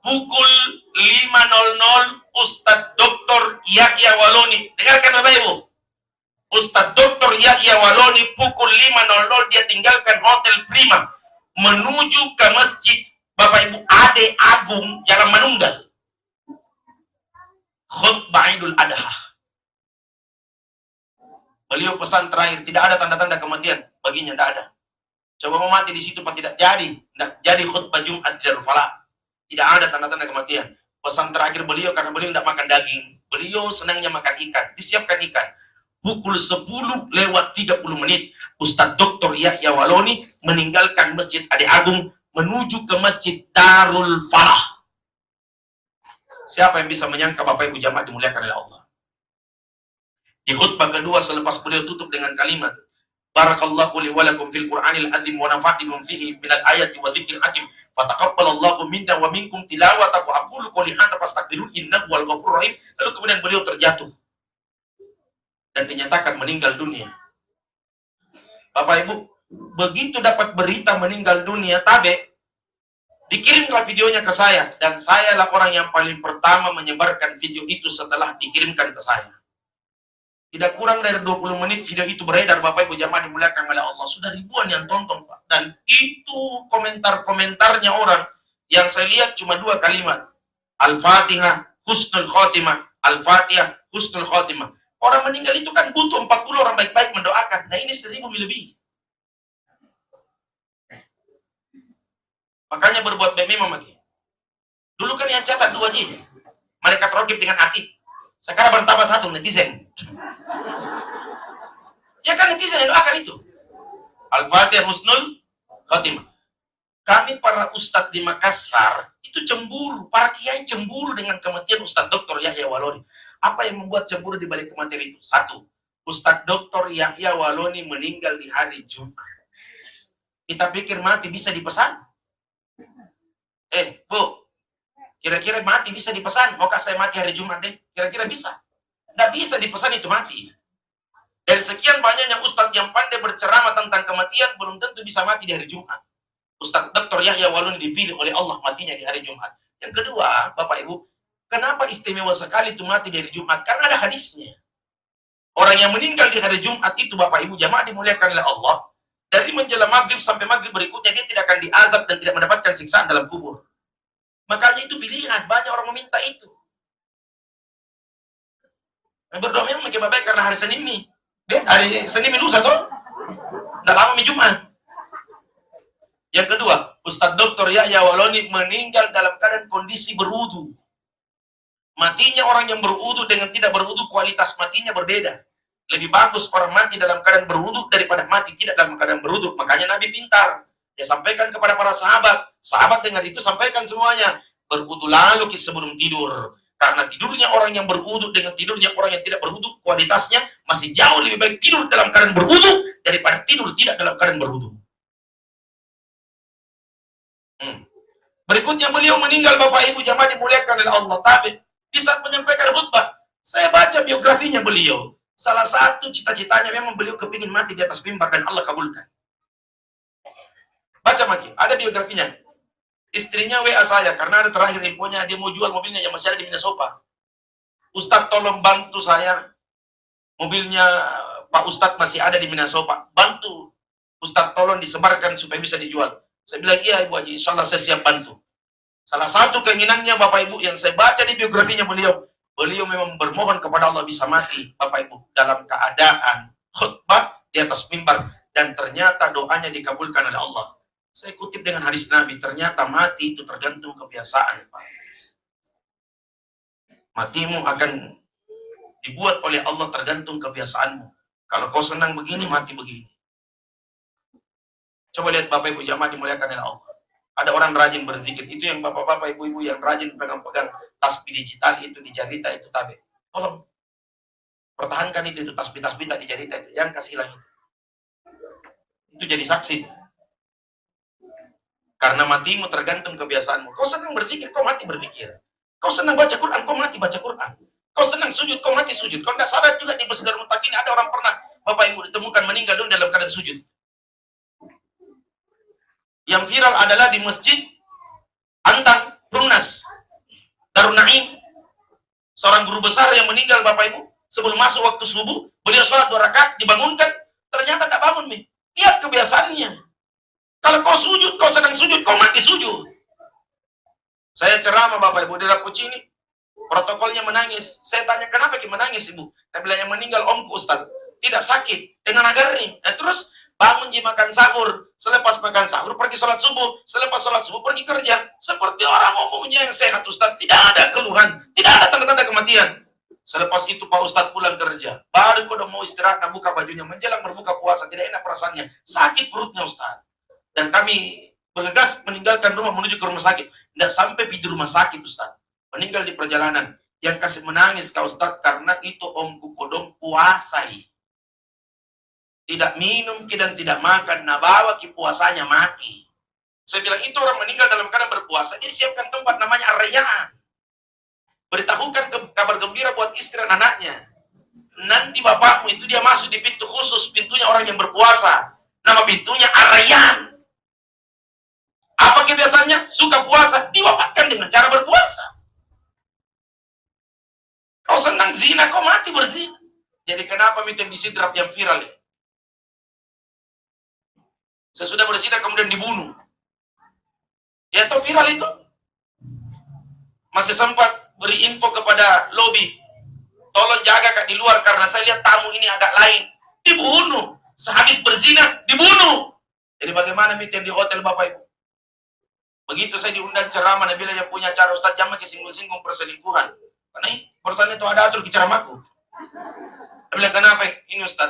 Pukul 5.00 Ustadz Dr. Yahya Waloni. Dengarkan Bapak Ibu. Ustadz Dr. Yahya Waloni pukul 5.00 dia tinggalkan Hotel Prima menuju ke Masjid Bapak Ibu Ade Agung Jalan Manunggal. Khutbah Idul Adha. Beliau pesan terakhir, tidak ada tanda-tanda kematian baginya, tidak ada. Coba mau mati di situ Pak, tidak jadi. Tidak jadi khutbah Jumat di Darul Falah. Tidak ada tanda-tanda kematian. Pesan terakhir beliau karena beliau tidak makan daging. Beliau senangnya makan ikan. Disiapkan ikan. Pukul 10 lewat 30 menit, Ustadz Dr. Yahya Waloni meninggalkan Masjid Ade Agung menuju ke Masjid Darul Falah. Siapa yang bisa menyangka Bapak Ibu jamaah dimuliakan oleh Allah? Di khutbah kedua selepas beliau tutup dengan kalimat, Barakallahu li wa lakum fil Qur'anil azim wa nafa'ani fihi minal ayati wa dzikril hakim. Fataqabbalallahu minna wa minkum tilawatahu aqulu qouli hadza fastaghfirun innahu wal ghafurur rahim. Lalu kemudian beliau terjatuh dan dinyatakan meninggal dunia. Bapak Ibu, begitu dapat berita meninggal dunia, tabe, dikirimlah videonya ke saya, dan saya lah orang yang paling pertama menyebarkan video itu setelah dikirimkan ke saya. Tidak kurang dari 20 menit video itu beredar, Bapak Ibu jamaah dimuliakan oleh Allah. Sudah ribuan yang tonton, Pak. Dan itu komentar-komentarnya orang yang saya lihat cuma 2 kalimat. Al-Fatihah, Husnul Khotimah. Al-Fatihah, Husnul Khotimah. Orang meninggal itu kan butuh 40 orang baik-baik mendoakan. Nah ini 1000 lebih. Makanya berbuat baik memang lagi. Dulu kan yang catat 2 J. Malaikat Raqib dengan Atid. Sekarang bertambah 1 netizen. Ya kan netizen yang doakan itu. Al-Fatihah husnul khatimah. Kami para ustadz di Makassar itu cemburu, para kiai cemburu dengan kematian Ustadz Dr. Yahya Waloni. Apa yang membuat cemburu di balik kematian itu? Satu, Ustadz Dr. Yahya Waloni meninggal di hari Jumat. Kita pikir mati bisa dipesan. Bu, kira-kira mati bisa dipesan? Maukah saya mati hari Jumat deh? Kira-kira bisa? Tidak bisa dipesan itu mati. Dari sekian banyaknya ustadz yang pandai berceramah tentang kematian, belum tentu bisa mati di hari Jumat. Ustadz Dr. Yahya Waloni dipilih oleh Allah matinya di hari Jumat. Yang kedua, Bapak Ibu, kenapa istimewa sekali itu mati di hari Jumat? Karena ada hadisnya. Orang yang meninggal di hari Jumat itu, Bapak Ibu, jamaah dimuliakan oleh Allah, dari menjelang maghrib sampai maghrib berikutnya, dia tidak akan diazab dan tidak mendapatkan siksaan dalam kubur. Makanya itu pilihan, banyak orang meminta itu. Berdoa memang makin baik karena hari Senin ini. Hari Senin ini lusa toh? Tidak lama Jumat. Yang kedua, Ustadz Dr. Yahya Waloni meninggal dalam keadaan kondisi berwudu. Matinya orang yang berwudu dengan tidak berwudu, kualitas matinya berbeda. Lebih bagus orang mati dalam keadaan berwudu daripada mati tidak dalam keadaan berwudu. Makanya Nabi pintar. Dia sampaikan kepada para sahabat. Sahabat dengan itu sampaikan semuanya. Berwudu lalu sebelum tidur. Karena tidurnya orang yang berwudu dengan tidurnya orang yang tidak berwudu, kualitasnya masih jauh lebih baik tidur dalam keadaan berwudu daripada tidur tidak dalam keadaan berwudu. Berikutnya beliau meninggal, Bapak Ibu jamaah dimuliakan oleh Allah. Tapi di saat menyampaikan khutbah, saya baca biografinya beliau. Salah satu cita-citanya memang beliau kepingin mati di atas mimbar dan Allah kabulkan. Baca lagi, ada biografinya. Istrinya WA saya, karena ada terakhir infonya, dia mau jual mobilnya yang masih ada di Minnesota. Ustadz tolong bantu saya, mobilnya Pak Ustadz masih ada di Minnesota. Bantu, Ustadz tolong disebarkan supaya bisa dijual. Saya bilang, iya Ibu Haji, insya Allah saya siap bantu. Salah satu keinginannya Bapak Ibu yang saya baca di biografinya beliau, beliau memang bermohon kepada Allah bisa mati, Bapak Ibu, dalam keadaan khutbah di atas mimbar. Dan ternyata doanya dikabulkan oleh Allah. Saya kutip dengan hadis Nabi, ternyata mati itu tergantung kebiasaan, Pak. Matimu akan dibuat oleh Allah tergantung kebiasaanmu. Kalau kau senang begini, mati begini. Coba lihat Bapak Ibu jamaah dimuliakan oleh Allah. Ada orang rajin berzikir, itu yang bapak-bapak ibu-ibu yang rajin pegang-pegang tasbih digital itu di jarita itu tabe. Tolong pertahankan itu tasbih-tasbih tak di jarita itu, yang kasih hilang itu jadi saksi. Karena matimu tergantung kebiasaanmu. Kau senang berzikir, kau mati berzikir. Kau senang baca Quran, kau mati baca Quran. Kau senang sujud, kau mati sujud. Kau tidak salah juga di Masjid Al-Muttaqin ada orang pernah Bapak Ibu ditemukan meninggal dunia dalam keadaan sujud. Yang viral adalah di Masjid Antang, Rumnas, Darun Naim. Seorang guru besar yang meninggal Bapak Ibu sebelum masuk waktu subuh, beliau sholat 2 rakaat, dibangunkan, ternyata tak bangun nih. Lihat kebiasaannya. Kalau kau sujud, kau sedang sujud, kau mati sujud. Saya ceramah Bapak Ibu di Rapuci ini, protokolnya menangis. Saya tanya, kenapa kita menangis Ibu? Dia bilang yang meninggal omku Ustaz, tidak sakit, dengan agarnya. Nah, terus bangun makan sahur, selepas makan sahur pergi sholat subuh, selepas sholat subuh pergi kerja. Seperti orang umumnya yang sehat Ustaz, tidak ada keluhan, tidak ada tanda-tanda kematian. Selepas itu Pak Ustadz pulang kerja, baru kau udah mau istirahat, buka bajunya, menjelang berbuka puasa, tidak enak perasaannya, sakit perutnya Ustaz. Dan kami bergegas meninggalkan rumah menuju ke rumah sakit. Tidak sampai di rumah sakit Ustaz, meninggal di perjalanan. Yang kasih menangis Kak Ustaz, karena itu omku kodong puasai. Tidak minum dan tidak makan, nah bawa ki puasanya mati. Saya bilang itu orang meninggal dalam keadaan berpuasa, dia siapkan tempat namanya Ar-Rayyaan. Beritahukan kabar gembira buat istri dan anaknya. Nanti bapakmu itu dia masuk di pintu khusus, pintunya orang yang berpuasa. Nama pintunya Ar-Rayyaan. Apa kebiasaannya? Suka puasa, diwafatkan dengan cara berpuasa. Kau senang zina, kau mati berzina. Jadi kenapa mitem di sidrap yang viral ya? Sesudah berzina kemudian dibunuh. Ya itu viral itu. Masih sempat beri info kepada lobby. Tolong jaga Kak di luar karena saya lihat tamu ini agak lain. Dibunuh. Sehabis berzina, dibunuh. Jadi bagaimana mitem di hotel Bapak Ibu? Begitu saya diundang ceramah, Nabila yang punya cara Ustaz jangan singgung-singgung perselingkuhan. Karena perusahaan itu ada atur di ceramahku. Dia bilang, kenapa ini Ustaz?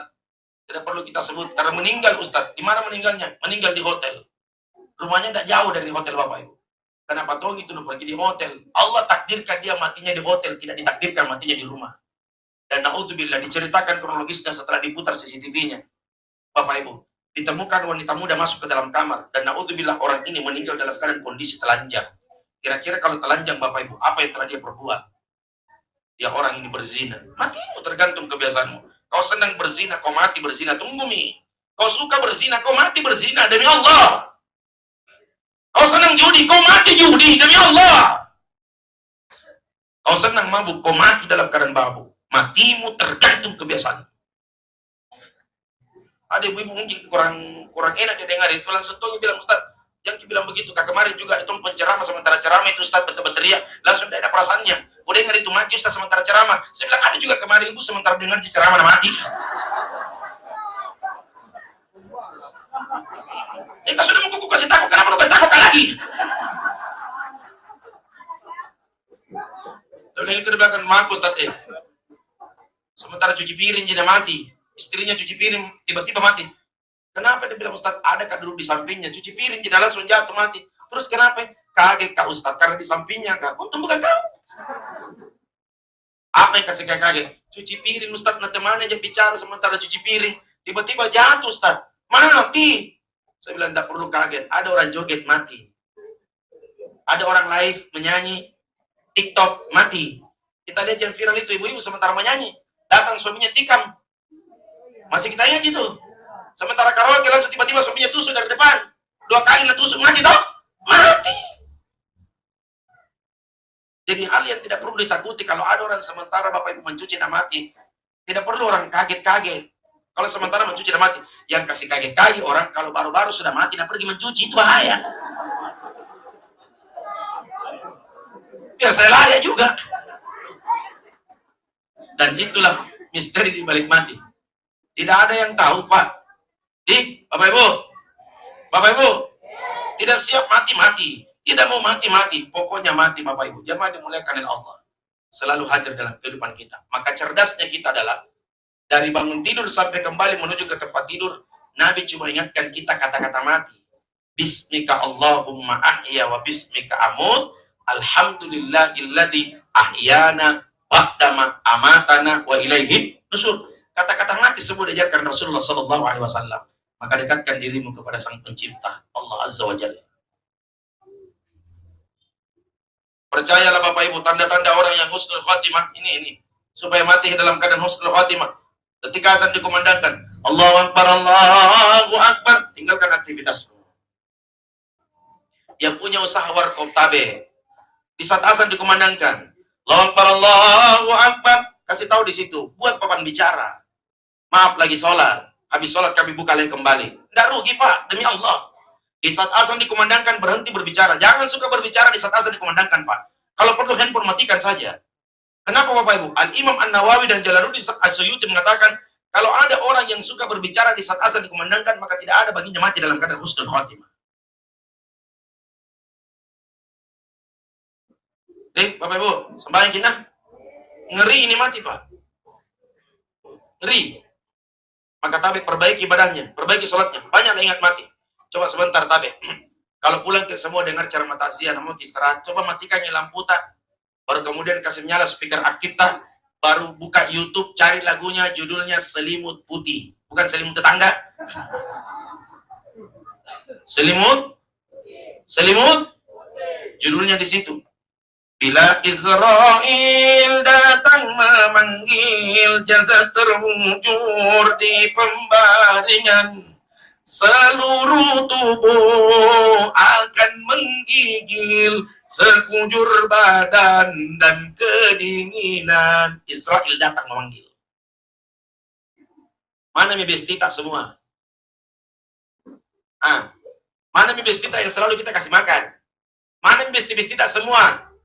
Tidak perlu kita sebut, karena meninggal Ustaz. Di mana meninggalnya? Meninggal di hotel. Rumahnya tidak jauh dari hotel Bapak Ibu. Kenapa toh itu pergi di hotel? Allah takdirkan dia matinya di hotel, tidak ditakdirkan matinya di rumah. Dan naudzubillah, diceritakan kronologisnya setelah diputar CCTV-nya. Bapak Ibu, ditemukan wanita muda masuk ke dalam kamar, dan naudzubillah orang ini meninggal dalam keadaan kondisi telanjang. Kira-kira kalau telanjang Bapak Ibu, apa yang telah dia perbuat? Ya orang ini berzina. Matimu tergantung kebiasaanmu. Kau senang berzina, kau mati berzina. Tunggu mi. Kau suka berzina, kau mati berzina demi Allah. Kau senang judi, kau mati judi demi Allah. Kau senang mabuk, kau mati dalam keadaan mabuk. Matimu tergantung kebiasaan. Ada ibu-ibu mungkin kurang enak dia dengar itu, langsung tuh bilang, Ustaz, yang bilang begitu, kak kemarin juga itu penceramah, sementara ceramah itu Ustaz berteriak, langsung tidak ada perasaannya. Udah dengar itu mati Ustaz sementara ceramah. Saya bilang ada juga kemarin ibu sementara dengar ceramah mati. Kau sudah mau kuku kasih takut, kenapa lu kasih takut lagi? Lalu itu dia bilang, maaf Ustaz, sementara cuci piring jadi mati, istrinya cuci piring tiba-tiba mati. Kenapa? Dia bilang, Ustaz, ada kak duduk di sampingnya, cuci piring jadi langsung jatuh mati. Terus kenapa? Kaget kak Ustaz, karena di sampingnya kak. Untung bukan kau. Apa yang kasih kaget? Cuci piring Ustaz, nanti mana aja bicara sementara cuci piring, tiba-tiba jatuh Ustaz. Mati. Saya bilang, tidak perlu kaget, ada orang joget mati. Ada orang live menyanyi TikTok mati. Kita lihat yang viral itu, ibu-ibu sementara menyanyi, datang suaminya tikam. Masih kita ingat itu. Sementara karaoke langsung tiba-tiba suaminya tusuk dari depan. 2 kali tusuk, mati toh? Mati. Jadi hal yang tidak perlu ditakuti kalau ada orang sementara Bapak Ibu mencuci dan mati. Tidak perlu orang kaget-kaget. Kalau sementara mencuci dan mati. Yang kasih kaget-kaget orang kalau baru-baru sudah mati dan pergi mencuci, itu bahaya. Biar saya layak juga. Dan itulah misteri di balik mati. Tidak ada yang tahu, Pak. Bapak Ibu. Bapak Ibu. Tidak siap mati-mati. Tidak mau mati-mati. Pokoknya mati, Bapak Ibu. Jemaah dimuliakan oleh Allah. Selalu hadir dalam kehidupan kita. Maka cerdasnya kita adalah dari bangun tidur sampai kembali menuju ke tempat tidur, Nabi cuma ingatkan kita kata-kata mati. Bismika Allahumma ahya wa bismika amut. Alhamdulillahilladzi ahyana ba'dama amatana wa ilaihi nusyur. Kata-kata mati semua diajarkan Rasulullah sallallahu alaihi wasallam. Maka dekatkan dirimu kepada Sang Pencipta, Allah Azza wa Jalla. Percayalah Bapak Ibu, tanda-tanda orang yang husnul khatimah ini supaya mati dalam keadaan husnul khatimah. Ketika azan dikumandangkan, Allahu Akbar, Allahu Akbar, tinggalkan aktivitasmu. Yang punya usaha warkop tabe, di saat azan dikumandangkan, Allahu Akbar, Allahu Akbar, kasih tahu di situ, buat papan bicara. Maaf lagi sholat, habis sholat kami buka lagi kembali. Tidak rugi Pak, demi Allah. Di saat azan dikumandangkan berhenti berbicara. Jangan suka berbicara di saat azan dikumandangkan Pak. Kalau perlu handphone matikan saja. Kenapa Bapak Ibu? Al-Imam An-Nawawi dan Jalaluddin As-Suyuti mengatakan, kalau ada orang yang suka berbicara di saat azan dikumandangkan, maka tidak ada baginya mati dalam keadaan husnul khatimah. Bapak Ibu, sembahyang kita. Ngeri ini mati Pak. Ngeri. Maka tabe perbaiki ibadahnya, perbaiki sholatnya. Banyak ingat mati. Coba sebentar tabe. Kalau pulang ke semua dengar ceramah takziah, namun istirahat, coba matikan lampu tak. Baru kemudian kasih nyala speaker aktif tak. Baru buka YouTube, cari lagunya, judulnya Selimut Putih. Bukan selimut tetangga. Selimut. Judulnya di situ. Bila Israel datang memanggil, jasad terwujud di pembaringan. Seluruh tubuh akan menggigil, sekujur badan dan kedinginan. Israel datang memanggil. Mana mibestita semua? Mana mibestita yang selalu kita kasih makan? Mana mibestita semua?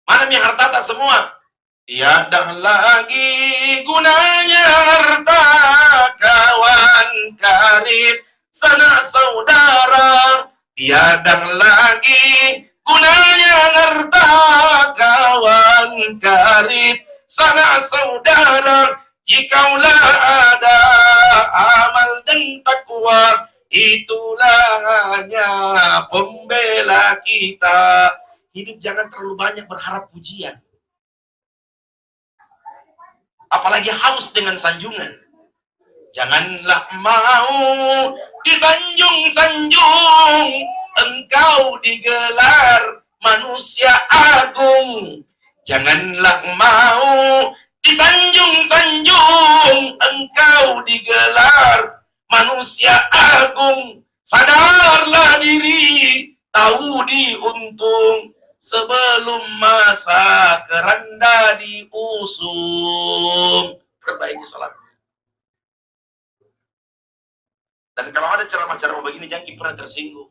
Mana mi hartata semua? Tiada lagi gunanya harta kawan karib sanak saudara. Tiada lagi gunanya harta kawan karib sanak saudara. Jikalau ada amal dan takwa, itulah hanya pembela kita. Hidup jangan terlalu banyak berharap pujian. Apalagi haus dengan sanjungan. Janganlah mau disanjung-sanjung, engkau digelar manusia agung. Janganlah mau disanjung-sanjung, engkau digelar manusia agung. Sadarlah diri, tahu diuntung, sebelum masa keranda diusung. Perbaiki salatnya. Dan kalau ada ceramah-ceramah begini, jangan pernah tersinggung.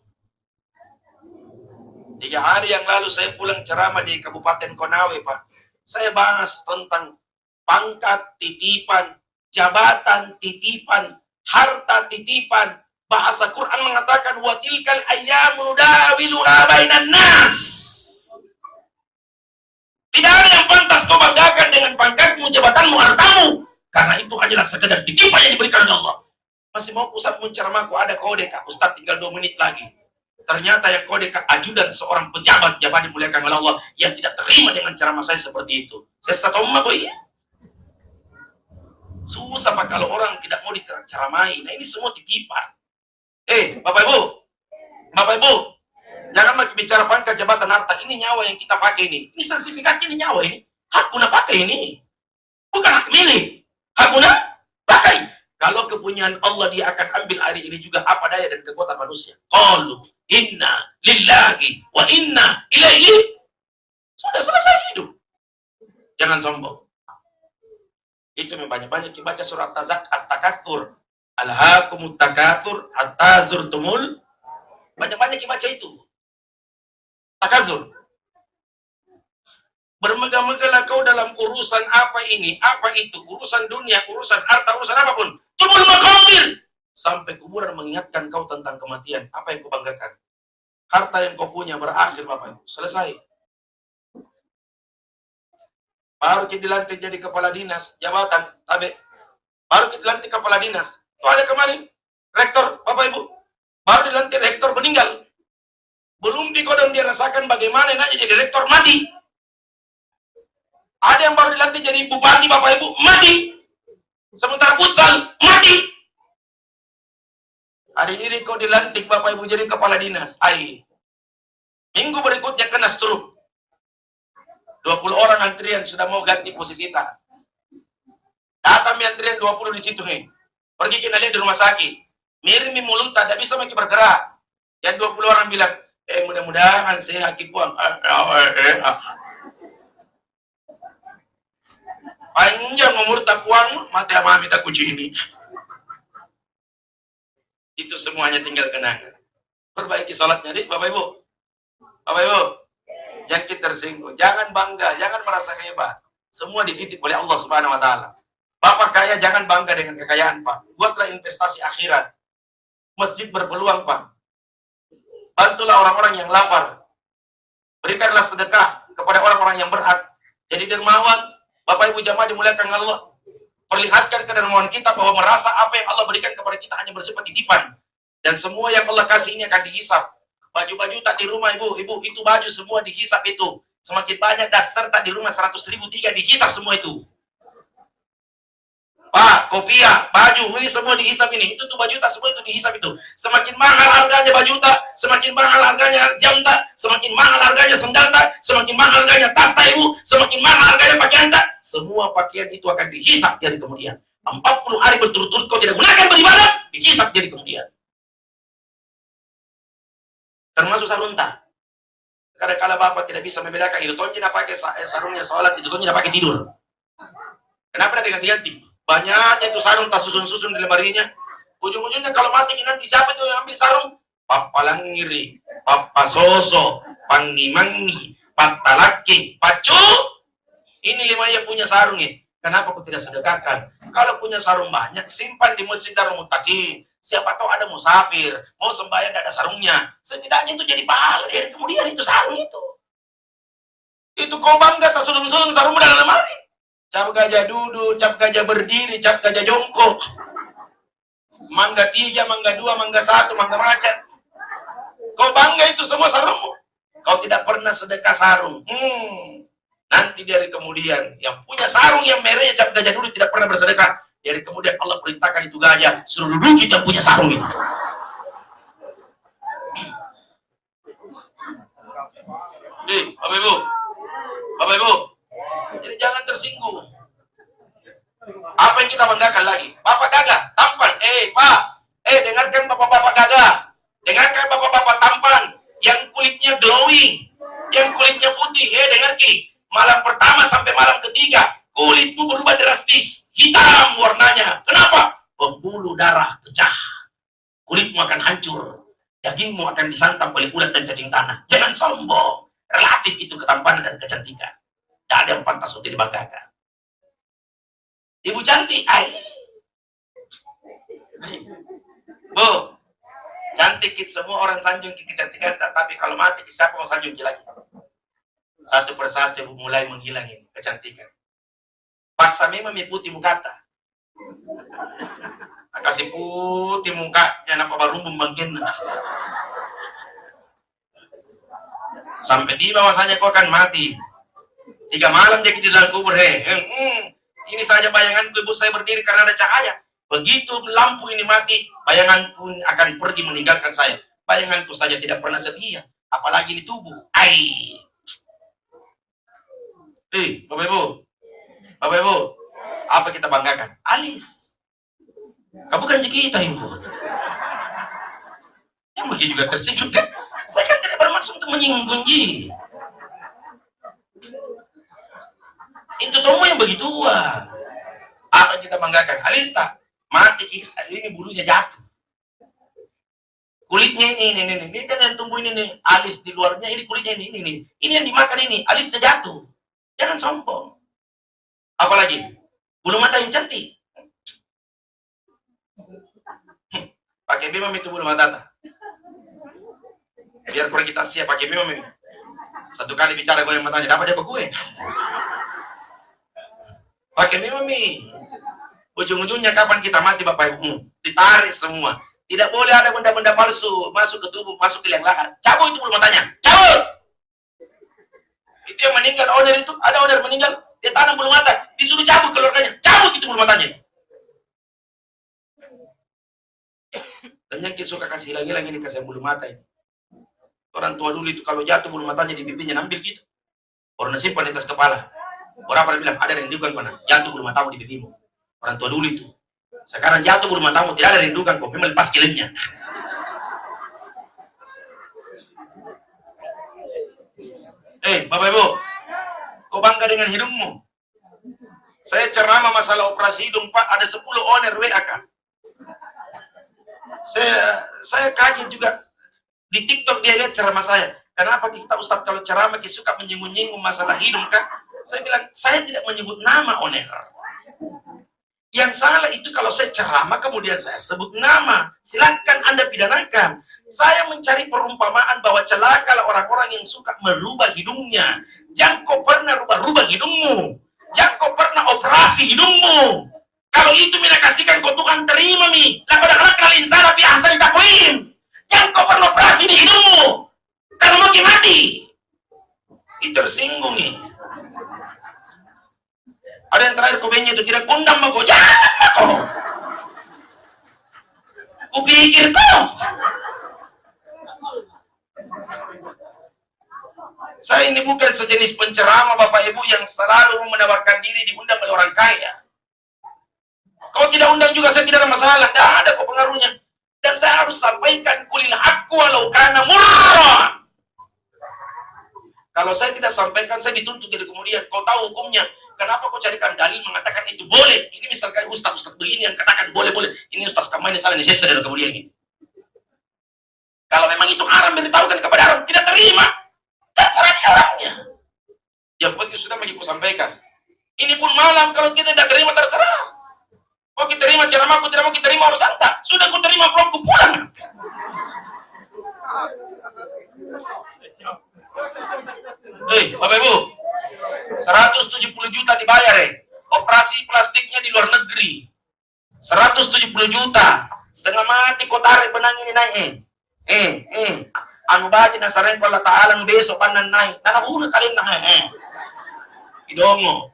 3 hari yang lalu saya pulang ceramah di Kabupaten Konawe, Pak. Saya bahas tentang pangkat titipan, jabatan titipan, harta titipan. Bahasa Quran mengatakan wa tilkal ayyamu nudawiluha bainan nas. Tidak ada yang pantas kau banggakan dengan pangkatmu, jabatanmu, hartamu, karena itu hanyalah sekedar titipan yang diberikan oleh Allah. Masih mau pusat menceramahku, ada kode Kak Ustaz, tinggal 2 menit lagi. Ternyata yang kode Kak ajudan seorang pejabat jabat dimuliakan oleh Allah yang tidak terima dengan ceramah saya seperti itu. Saya satu boy. Susah Pak kalau orang tidak mau diceramahi. Nah ini semua titipan. Bapak Ibu, jangan lagi bicara pangkat jabatan harta. Ini nyawa yang kita pakai ini. Ini sertifikat, ini nyawa ini. Hak guna pakai ini. Bukan hak milik. Hak guna pakai. Kalau kepunyaan Allah, dia akan ambil hari ini juga apa daya dan kekuatan manusia. Qalu inna lillahi wa inna ilaihi. Sudah selesai hidup. Jangan sombong. Itu banyak-banyak dibaca surat At-Takatsur. Alhaakumut takatsur hatta zurtumul. Banyak-banyak dibaca itu. Takatsur. Bermegah-megahlah kau dalam urusan apa ini, apa itu, urusan dunia, urusan harta, urusan apapun. Tumul maqabir. Sampai kuburan mengingatkan kau tentang kematian. Apa yang kau banggakan? Harta yang kau punya berakhir, Bapak Ibu. Selesai. Baru kita dilantik jadi kepala dinas, jabatan, baru kita dilantik kepala dinas. Tuh ada kemarin, rektor, Bapak Ibu. Baru dilantik rektor meninggal. Belum dikodong dia rasakan bagaimana enaknya jadi rektor mati. Ada yang baru dilantik jadi bupati, Bapak Ibu, mati. Sementara futsal, mati. Hari ini kau dilantik, Bapak Ibu, jadi kepala dinas. Minggu berikutnya kena stroke. 20 orang antrian sudah mau ganti posisi kita. Datang antrian 20 di situ nih. Pergi kita lihat di rumah sakit. Mirip mulut tak bisa lagi bergerak. Yang 20 orang bilang, mudah-mudahan saya haki puang. Panjang umur tak puang, mati amami tak kuci ini. Itu semuanya tinggal kenangan. Perbaiki salatnya, Bapak Ibu. Bapak Ibu, jangan kita tersinggung, jangan bangga, jangan merasa hebat. Semua dititip oleh Allah Subhanahu wa taala. Bapak kaya, jangan bangga dengan kekayaan, Pak. Buatlah investasi akhirat. Masjid berpeluang, Pak. Bantulah orang-orang yang lapar. Berikanlah sedekah kepada orang-orang yang berhak. Jadi dermawan, Bapak Ibu jamaah dimuliakan Allah. Perlihatkan kedermawanan kita bahwa merasa apa yang Allah berikan kepada kita hanya bersifat titipan. Dan semua yang Allah kasih ini akan dihisap. Baju-baju tak di rumah ibu, itu baju semua dihisap itu. Semakin banyak dasar tak di rumah 100.000 dihisap semua itu. Pak, kopiah, baju, ini semua dihisap ini. Itu tuh baju tak semua itu dihisap itu. Semakin mahal harganya baju tak, semakin mahal harganya jam tak, semakin mahal harganya sendal tak, semakin mahal harganya tas tak ibu, semakin mahal harganya pakaian tak. Semua pakaian itu akan dihisap jadi kemudian. 40 hari berturut-turut kau tidak gunakan beribadah, dihisap jadi kemudian. Termasuk sarung tak. Kadang-kala bapak tidak bisa membedakan itu tonji tidak pakai sarungnya sholat, itu tonji tidak pakai tidur. Kenapa tidak ganti-ganti? Banyaknya itu sarung tak susun-susun di lemarinya. Ujung-ujungnya kalau mati nanti siapa itu yang ambil sarung? Papa Langiri, Papa Soso, Pangi-mangi, Patalaki, Pacu. Ini 5 yang punya sarung ya. Kenapa aku tidak sedekahkan? Kalau punya sarung banyak, simpan di Masjid Darul Muttaqin. Siapa tahu ada musafir, mau sembahyang tidak ada sarungnya. Setidaknya itu jadi pahala. Kemudian itu sarung itu. Itu kau bangga tak susun-susun sarungmu dalam lemari. Cap gajah duduk, cap gajah berdiri, cap gajah jongkok. Mangga 3, mangga 2, mangga 1, mangga macan. Kau bangga itu semua sarungmu. Kau tidak pernah sedekah sarung. Nanti dari kemudian yang punya sarung yang merahnya cap gajah dulu tidak pernah bersedekah. Dari kemudian Allah perintahkan itu gajah suruh dudukin yang punya sarung itu. Bapak Ibu, jadi jangan tersinggung. Apa yang kita banggakan lagi? Bapak gagah, tampan. Pak, dengarkan bapak-bapak gagah, dengarkan bapak-bapak tampan, yang kulitnya glowing, yang kulitnya putih. Dengarki, malam pertama sampai malam ketiga, kulitmu berubah drastis, hitam warnanya. Kenapa? Pembuluh darah pecah, kulitmu akan hancur, dagingmu akan disantap oleh ulat dan cacing tanah. Jangan sombong. Relatif itu ketampanan dan kecantikan. Tidak ada yang pantas untuk dibanggakan. Ibu cantik, Bu, cantik semua orang sanjung kecantikan, tapi kalau mati siapa mau sanjung lagi? Satu persatu mulai menghilang ini kecantikan. Paksa memang putih mukata. Kasih putih mukanya napa baru membangkin. Sampai di bahwasanya kau akan mati. 3 malam jadi di dalam kubur. Ini saja bayangan ibu saya berdiri karena ada cahaya. Begitu lampu ini mati, bayangan pun akan pergi meninggalkan saya. Bayanganku saja tidak pernah setia, apalagi di tubuh. Bapak Ibu, apa kita banggakan? Alis. Kamu kan kita ibu. Yang begitu juga tersinggung kan? Saya kan tidak bermaksud untuk menyinggung ji. Itu tomo yang begitu. Apa kita banggakan? Alista mati ini bulunya jatuh. Kulitnya ini kan yang tumbuh ini alis di luarnya, ini kulitnya ini yang dimakan ini, alisnya jatuh. Jangan sombong. Apalagi bulu mata yang cantik. Pakai bimam itu bulu mata. Biar kita siap pakai bimam. Satu kali bicara goyang matanya dapat dia gue. Pakai bimam. Ujung-ujungnya kapan kita mati Bapak Ibu? Ditarik semua. Tidak boleh ada benda-benda palsu masuk ke tubuh, masuk ke liang lahat. Cabut itu bulu matanya. Cabut. Itu yang meninggal owner itu, ada owner meninggal, dia tanam bulu mata, disuruh cabut keluarganya. Cabut itu bulu matanya. Dan yang suka kasih hilang-hilang ini kasih bulu mata ini. Orang tua dulu itu kalau jatuh bulu matanya di pipinya ambil gitu. Orang simpan di atas kepala. Orang pada bilang ada rindukan mana? Jatuh bulu matamu di pipimu. Orang tua dulu itu. Sekarang jatuh bulu matamu tidak ada rindukan kok, memang lepas kilitnya. Bapak Ibu, kau bangga dengan hidungmu? Saya ceramah masalah operasi hidung Pak, ada 10 owner WA Kak. Saya kaget juga di TikTok dia lihat ceramah saya. Kenapa kita Ustadz kalau ceramah kita suka menyinggung-nyinggung masalah hidung Kak? Saya bilang saya tidak menyebut nama owner. Yang salah itu kalau saya ceramah kemudian saya sebut nama. Silakan Anda pidanakan. Saya mencari perumpamaan bahwa celakalah orang-orang yang suka merubah hidungnya. Jangan kau pernah rubah-rubah hidungmu. Jangan kau pernah operasi hidungmu. Kalau itu mina kasihkan kau Tuhan terima mi. Lakukan kalian salah biasa ditakuin. Jangan kau pernah operasi di hidungmu. Karena mau mati. Itu tersinggung nih. Ada yang terakhir kubenya itu tidak kundang mako. Jangan mako. Kupikir kau. Saya ini bukan sejenis penceramah Bapak Ibu yang selalu menawarkan diri diundang oleh orang kaya. Kalau tidak undang juga saya tidak ada masalah. Tidak ada kok pengaruhnya. Dan saya harus sampaikan kulil haqqu walau kana murran. Kalau saya tidak sampaikan, saya dituntut dari kemudian. Kau tahu hukumnya. Kenapa kau carikan dalil mengatakan itu boleh? Ini misalkan ustaz begini yang katakan boleh-boleh. Ini ustaz kamu ini salah, ini saya dari kemudian ini. Kalau memang itu haram, beritahukan kepada haram. Tidak terima. Terserah dia orangnya. Yang penting sudah bagi sampaikan. Ini pun malam, kalau kita tidak terima terserah. Kau kita terima ceramahku, tidak mau kita terima urus anta. Sudah ku terima pulang, ku pulang. Bapak Ibu, 170 juta dibayar Operasi plastiknya di luar negeri 170 juta. Setengah mati kau tarik benang ini naik. Anu baca nasaran Allah Ta'ala besok panan naik. Tanah bunuh kalian naik. Idongo.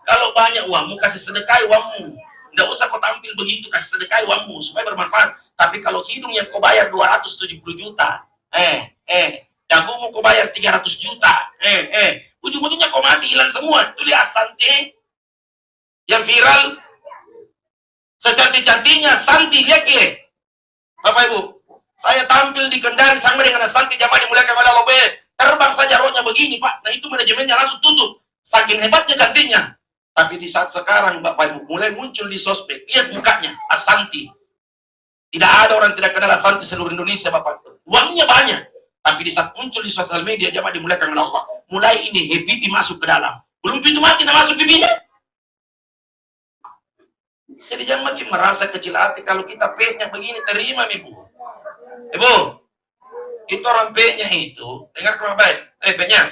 Kalau banyak uangmu, kasih sedekah uangmu. Nggak usah kau tampil begitu, kasih sedekah uangmu supaya bermanfaat. Tapi kalau hidung yang kau bayar 270 juta, dagumu kau bayar 300 juta, ujung-ujungnya kau mati hilang semua. Itu lihat Santi yang viral, secantik-cantiknya Santi, lihat Bapak Ibu, saya tampil di Kendari sama dengan Santi jamaah dimuliakan oleh Allah, terbang saja rohnya begini Pak. Nah itu manajemennya langsung tutup, saking hebatnya cantiknya. Tapi di saat sekarang Bapak Ibu mulai muncul di sosmed, lihat mukanya Asanti. Tidak ada orang tidak kenal Asanti seluruh Indonesia Bapak Ibu. Uangnya banyak, tapi di saat muncul di sosial media jamaah dimuliakan oleh Allah, mulai ini pipi masuk ke dalam. Belum pintu mati nah masuk pipinya. Jadi jangan makin merasa kecil hati kalau kita P-nya begini, terima Ibu. Ibu, itu orang P-nya itu, dengar kurang baik. P-nya,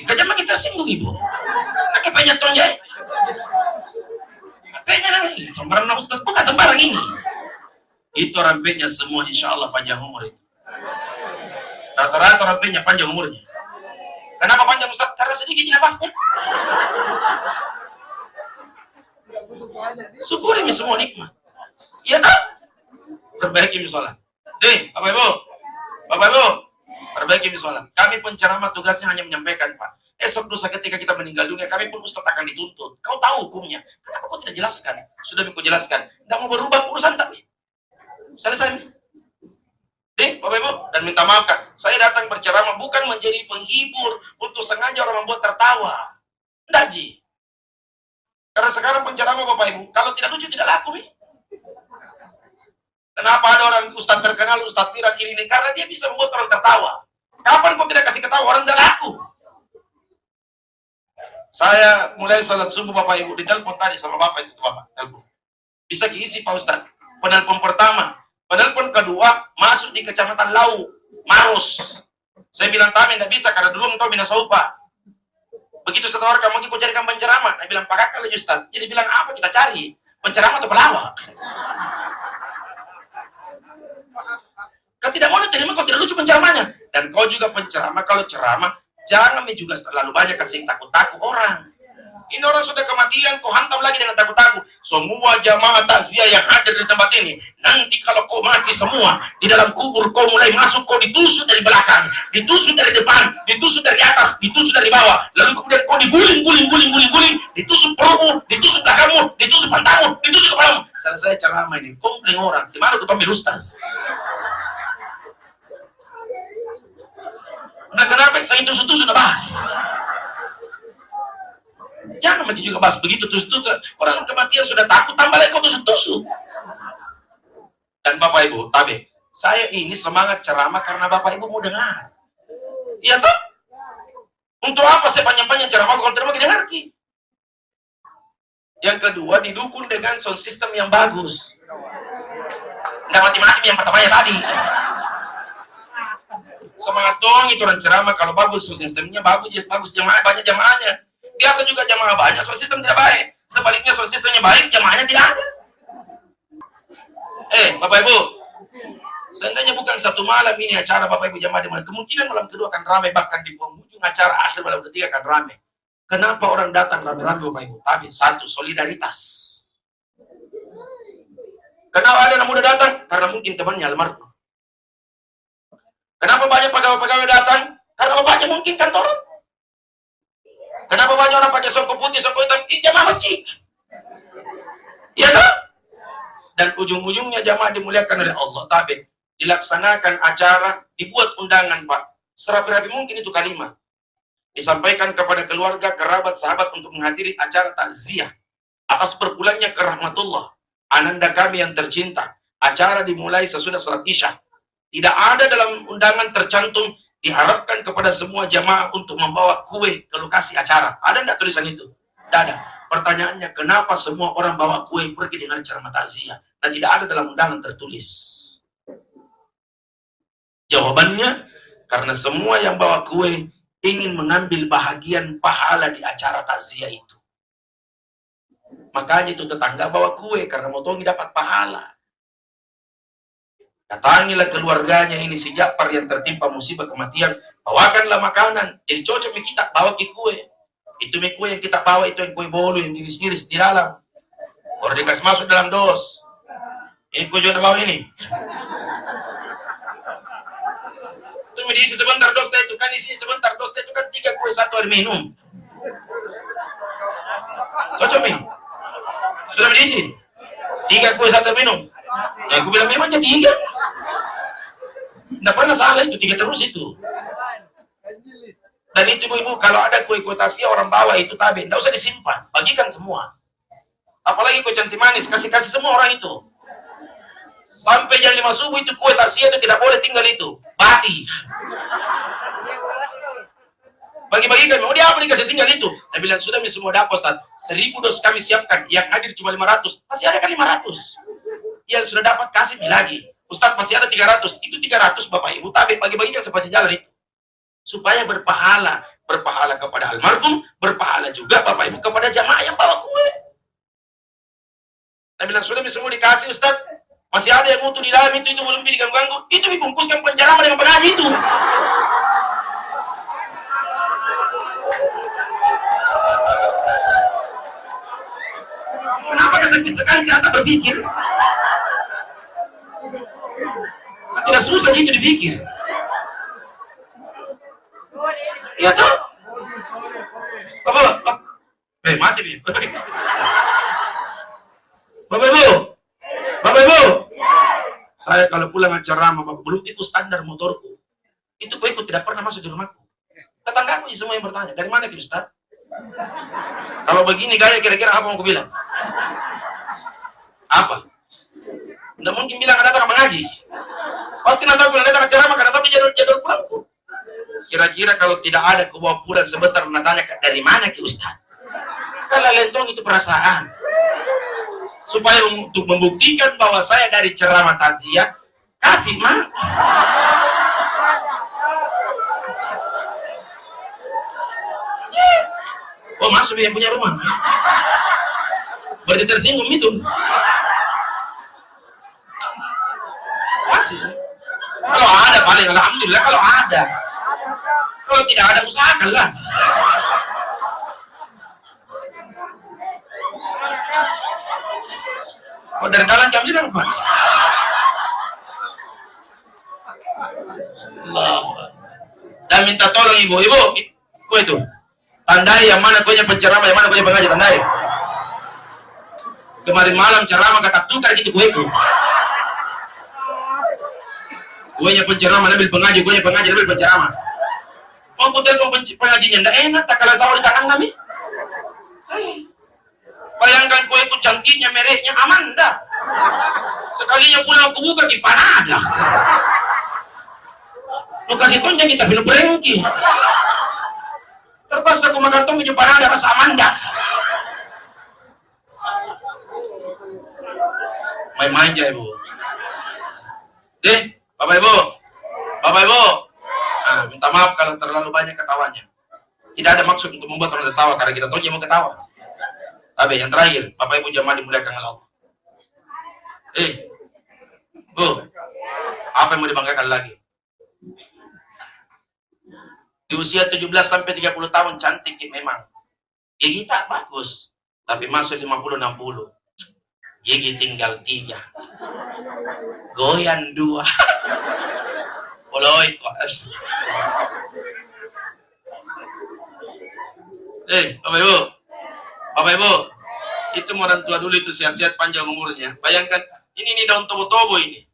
Jangan makin tersinggung Ibu. Pakai P-nya tonjai. P-nya nanti, sembarang Ustaz, bukan sembarang ini. Itu orang P-nya semua insya Allah panjang umur itu. Rata-rata orang P-nya panjang umurnya. Kenapa panjang Ustaz? Karena sedikit nafasnya. Syukuri semua nikmat. Iya tak? Perbaiki misalnya. Bapak Ibu, perbaiki misalnya. Kami penceramah tugasnya hanya menyampaikan Pak. Esok lusa ketika kita meninggal dunia, kami pun Ustaz akan dituntut. Kau tahu hukumnya. Kenapa kau tidak jelaskan? Sudah aku jelaskan. Tidak mau berubah urusan tapi. Selesai. Bapak Ibu, dan minta maaf Kak, saya datang berceramah bukan menjadi penghibur untuk sengaja orang membuat tertawa. Tidak Ji. Karena sekarang penceramah Bapak Ibu, kalau tidak lucu tidak laku nih. Kenapa ada orang Ustadz terkenal, Ustadz viral ini? Karena dia bisa membuat orang tertawa. Kapan kau tidak kasih ketawa, orang tidak laku. Saya mulai salat subuh Bapak Ibu, ditelepon tadi sama Bapak itu Bapak, telepon. Bisa diisi Pak Ustadz. Penelpon pertama. Penelpon kedua masuk di Kecamatan Lau, Maros. Saya bilang kami tidak bisa karena dulu engkau Minas Saupa. Begitu setelah kamu ikut carikan penceramah, dia bilang Pak Kakak lagi Ustaz. Jadi bilang apa kita cari? Penceramah atau pelawak? Kau tidak mau terima, kau tidak lucu penceramahnya. Dan kau juga penceramah, kalau ceramah jangan juga terlalu banyak kasih takut-takut orang. Ini orang sudah kematian, kau hantam lagi dengan takut-takut. Semua jamaah takziah yang hadir di tempat ini, nanti kalau kau mati semua, di dalam kubur kau mulai masuk, kau ditusuk dari belakang, ditusuk dari depan, ditusuk dari atas, ditusuk dari bawah, lalu kemudian kau diguling, ditusuk perutmu, ditusuk belakangmu, ditusuk pantatmu, ditusuk kepalamu. Selesai ceramah ini, komplain orang, di mana ketua Ustaz? Nah kenapa saya tusuk-tusuk udah bahas? Jangan mati juga bahas begitu tusuk-tusuk. Orang kematian sudah takut, tambah lagi kau tusuk-tusuk. Dan Bapak Ibu, tabe, saya ini semangat ceramah karena Bapak Ibu mau dengar. Iya toh? Untuk apa saya panjang-panjang ceramah kalau terima tidak ngerti? Yang kedua, didukung dengan sound system yang bagus. Nggak mati-mati yang pertamanya tadi. Semangat dong itu orang ceramah kalau bagus sound systemnya bagus jamaah banyak jamaahnya. Biasa juga jamaah banyak, sound system tidak baik. Sebaliknya sound systemnya baik, jamaahnya tidak ada. Bapak Ibu, seandainya bukan satu malam ini acara Bapak Ibu jamaah di mana, kemungkinan malam kedua akan ramai, bahkan di penghujung acara akhir malam ketiga akan ramai. Kenapa orang datang ramai-ramai Bapak Ibu? Tapi satu, solidaritas. Kenapa ada yang muda datang? Karena mungkin temannya almarhum. Kenapa banyak pegawai-pegawai datang? Karena bapaknya mungkin kantoran. Kenapa banyak orang pakai songkok putih, songkok hitam? Jamaah masjid. Iya kan? Dan ujung-ujungnya jamaah dimuliakan oleh Allah. Tapi dilaksanakan acara, dibuat undangan Pak. Serapi-rapi mungkin itu kalimat. Disampaikan kepada keluarga, kerabat, sahabat untuk menghadiri acara takziah atas berpulangnya ke rahmatullah. Ananda kami yang tercinta. Acara dimulai sesudah sholat Isya. Tidak ada dalam undangan tercantum diharapkan kepada semua jamaah untuk membawa kue ke lokasi acara. Ada enggak tulisan itu? Tidak ada. Pertanyaannya, kenapa semua orang bawa kue pergi dengan ceramah takziah dan tidak ada dalam undangan tertulis? Jawabannya, karena semua yang bawa kue ingin mengambil bahagian pahala di acara takziah itu. Makanya itu tetangga bawa kue, karena mau dapat pahala. Datangilah keluarganya ini si Ja'far yang tertimpa musibah kematian, bawakanlah makanan. Jadi cocok kita bawa ke kue. Itu kue yang kita bawa, itu yang kue bolu yang diiris-iris di dalam. Baru dikasih masuk dalam dos. Ini kue juga bawa ini. Itu diisi sebentar dosta itu, kan isinya sebentar dosta itu kan 3 kue 1 air minum. Cocok Mi? Sudah diisi? 3 kue 1 air minum. Ya aku bilang memang jadi 3. Nggak pernah salah itu, 3 terus itu. Dan itu ibu-ibu, kalau ada kue-kue tasya orang bawa itu tabe, nggak usah disimpan, bagikan semua. Apalagi kue cantik manis, kasih-kasih semua orang itu. Sampai jam 5 subuh itu kue tasya itu tidak boleh tinggal itu, basi. Bagi-bagikan, mau dia apa dikasih tinggal itu? Dia bilang, sudah semua dapat, Ustaz. 1000 dos kami siapkan, yang hadir cuma 500. Masih ada kan 500? Yang sudah dapat kasih lagi. Ustaz masih ada 300. Itu 300 Bapak Ibu tabe bagi-bagikan sepanjang jalan itu. Supaya berpahala kepada almarhum, berpahala juga Bapak Ibu kepada jamaah yang bawa kue. Dia bilang, sudah semua dikasih Ustaz. Masih ada yang utuh di dalam itu belum diganggu-ganggu. Itu dibungkuskan penceramah dengan pengaji itu. Kenapa kesempit sekali cara berpikir? Tidak susah gitu dipikir. Iya tuh. Bapak. Mati nih. Bapak Ibu. Saya kalau pulang acara sama Bapak belum itu standar motorku. Itu kue tidak pernah masuk di rumahku. Tetanggaku semua yang bertanya, dari mana ke Ustaz? Kalau begini gaya kira-kira apa mau aku bilang? Apa? Nggak mungkin bilang ada orang mengaji. Pasti nanti aku datang acara karena tapi jadwal pulangku. Kira-kira kalau tidak ada ke bawah pulang sebentar menanya dari mana ke Ustaz? Kalau lentong itu perasaan. Supaya untuk membuktikan bahwa saya dari ceramah takziah, kasih mah. Oh masuk yang punya rumah. Berarti tersinggung itu. Masih. Kalau ada paling alhamdulillah kalau ada. Kalau tidak ada usahakanlah. Oh dari dalam jam bilang apa? Allah. Dan minta tolong ibu kue itu tandai yang mana kuenya penceramah, yang mana kuenya pengaji, tandai. Kemarin malam ceramah kata tukar gitu kueku. Kuenya penceramah ambil pengaji, kuenya pengaji ambil penceramah. Mau putar pengajinya ndak enak, tak kalau tahu di tangan kami. Bayangkan kueku cantiknya, mereknya Amanda. Sekalinya pulang aku buka di Panada. Mau kasih tonjang kita minum berengki. Terpaksa aku makan tong di Panada rasa Amanda. Main-main aja ibu. Bapak Ibu. Minta maaf kalau terlalu banyak ketawanya. Tidak ada maksud untuk membuat orang tertawa karena kita tahu dia mau ketawa. Tapi yang terakhir, Bapak Ibu jamaah dimuliakan Allah. Bu, apa yang mau dibanggakan lagi? Di usia 17 sampai 30 tahun cantik memang. Gigi tak bagus, tapi masuk 50-60. Gigi tinggal 3. Goyang 2. Poloi kok. Bapak Ibu, itu orang tua dulu itu sehat-sehat panjang umurnya. Bayangkan, ini daun tobo-tobo ini.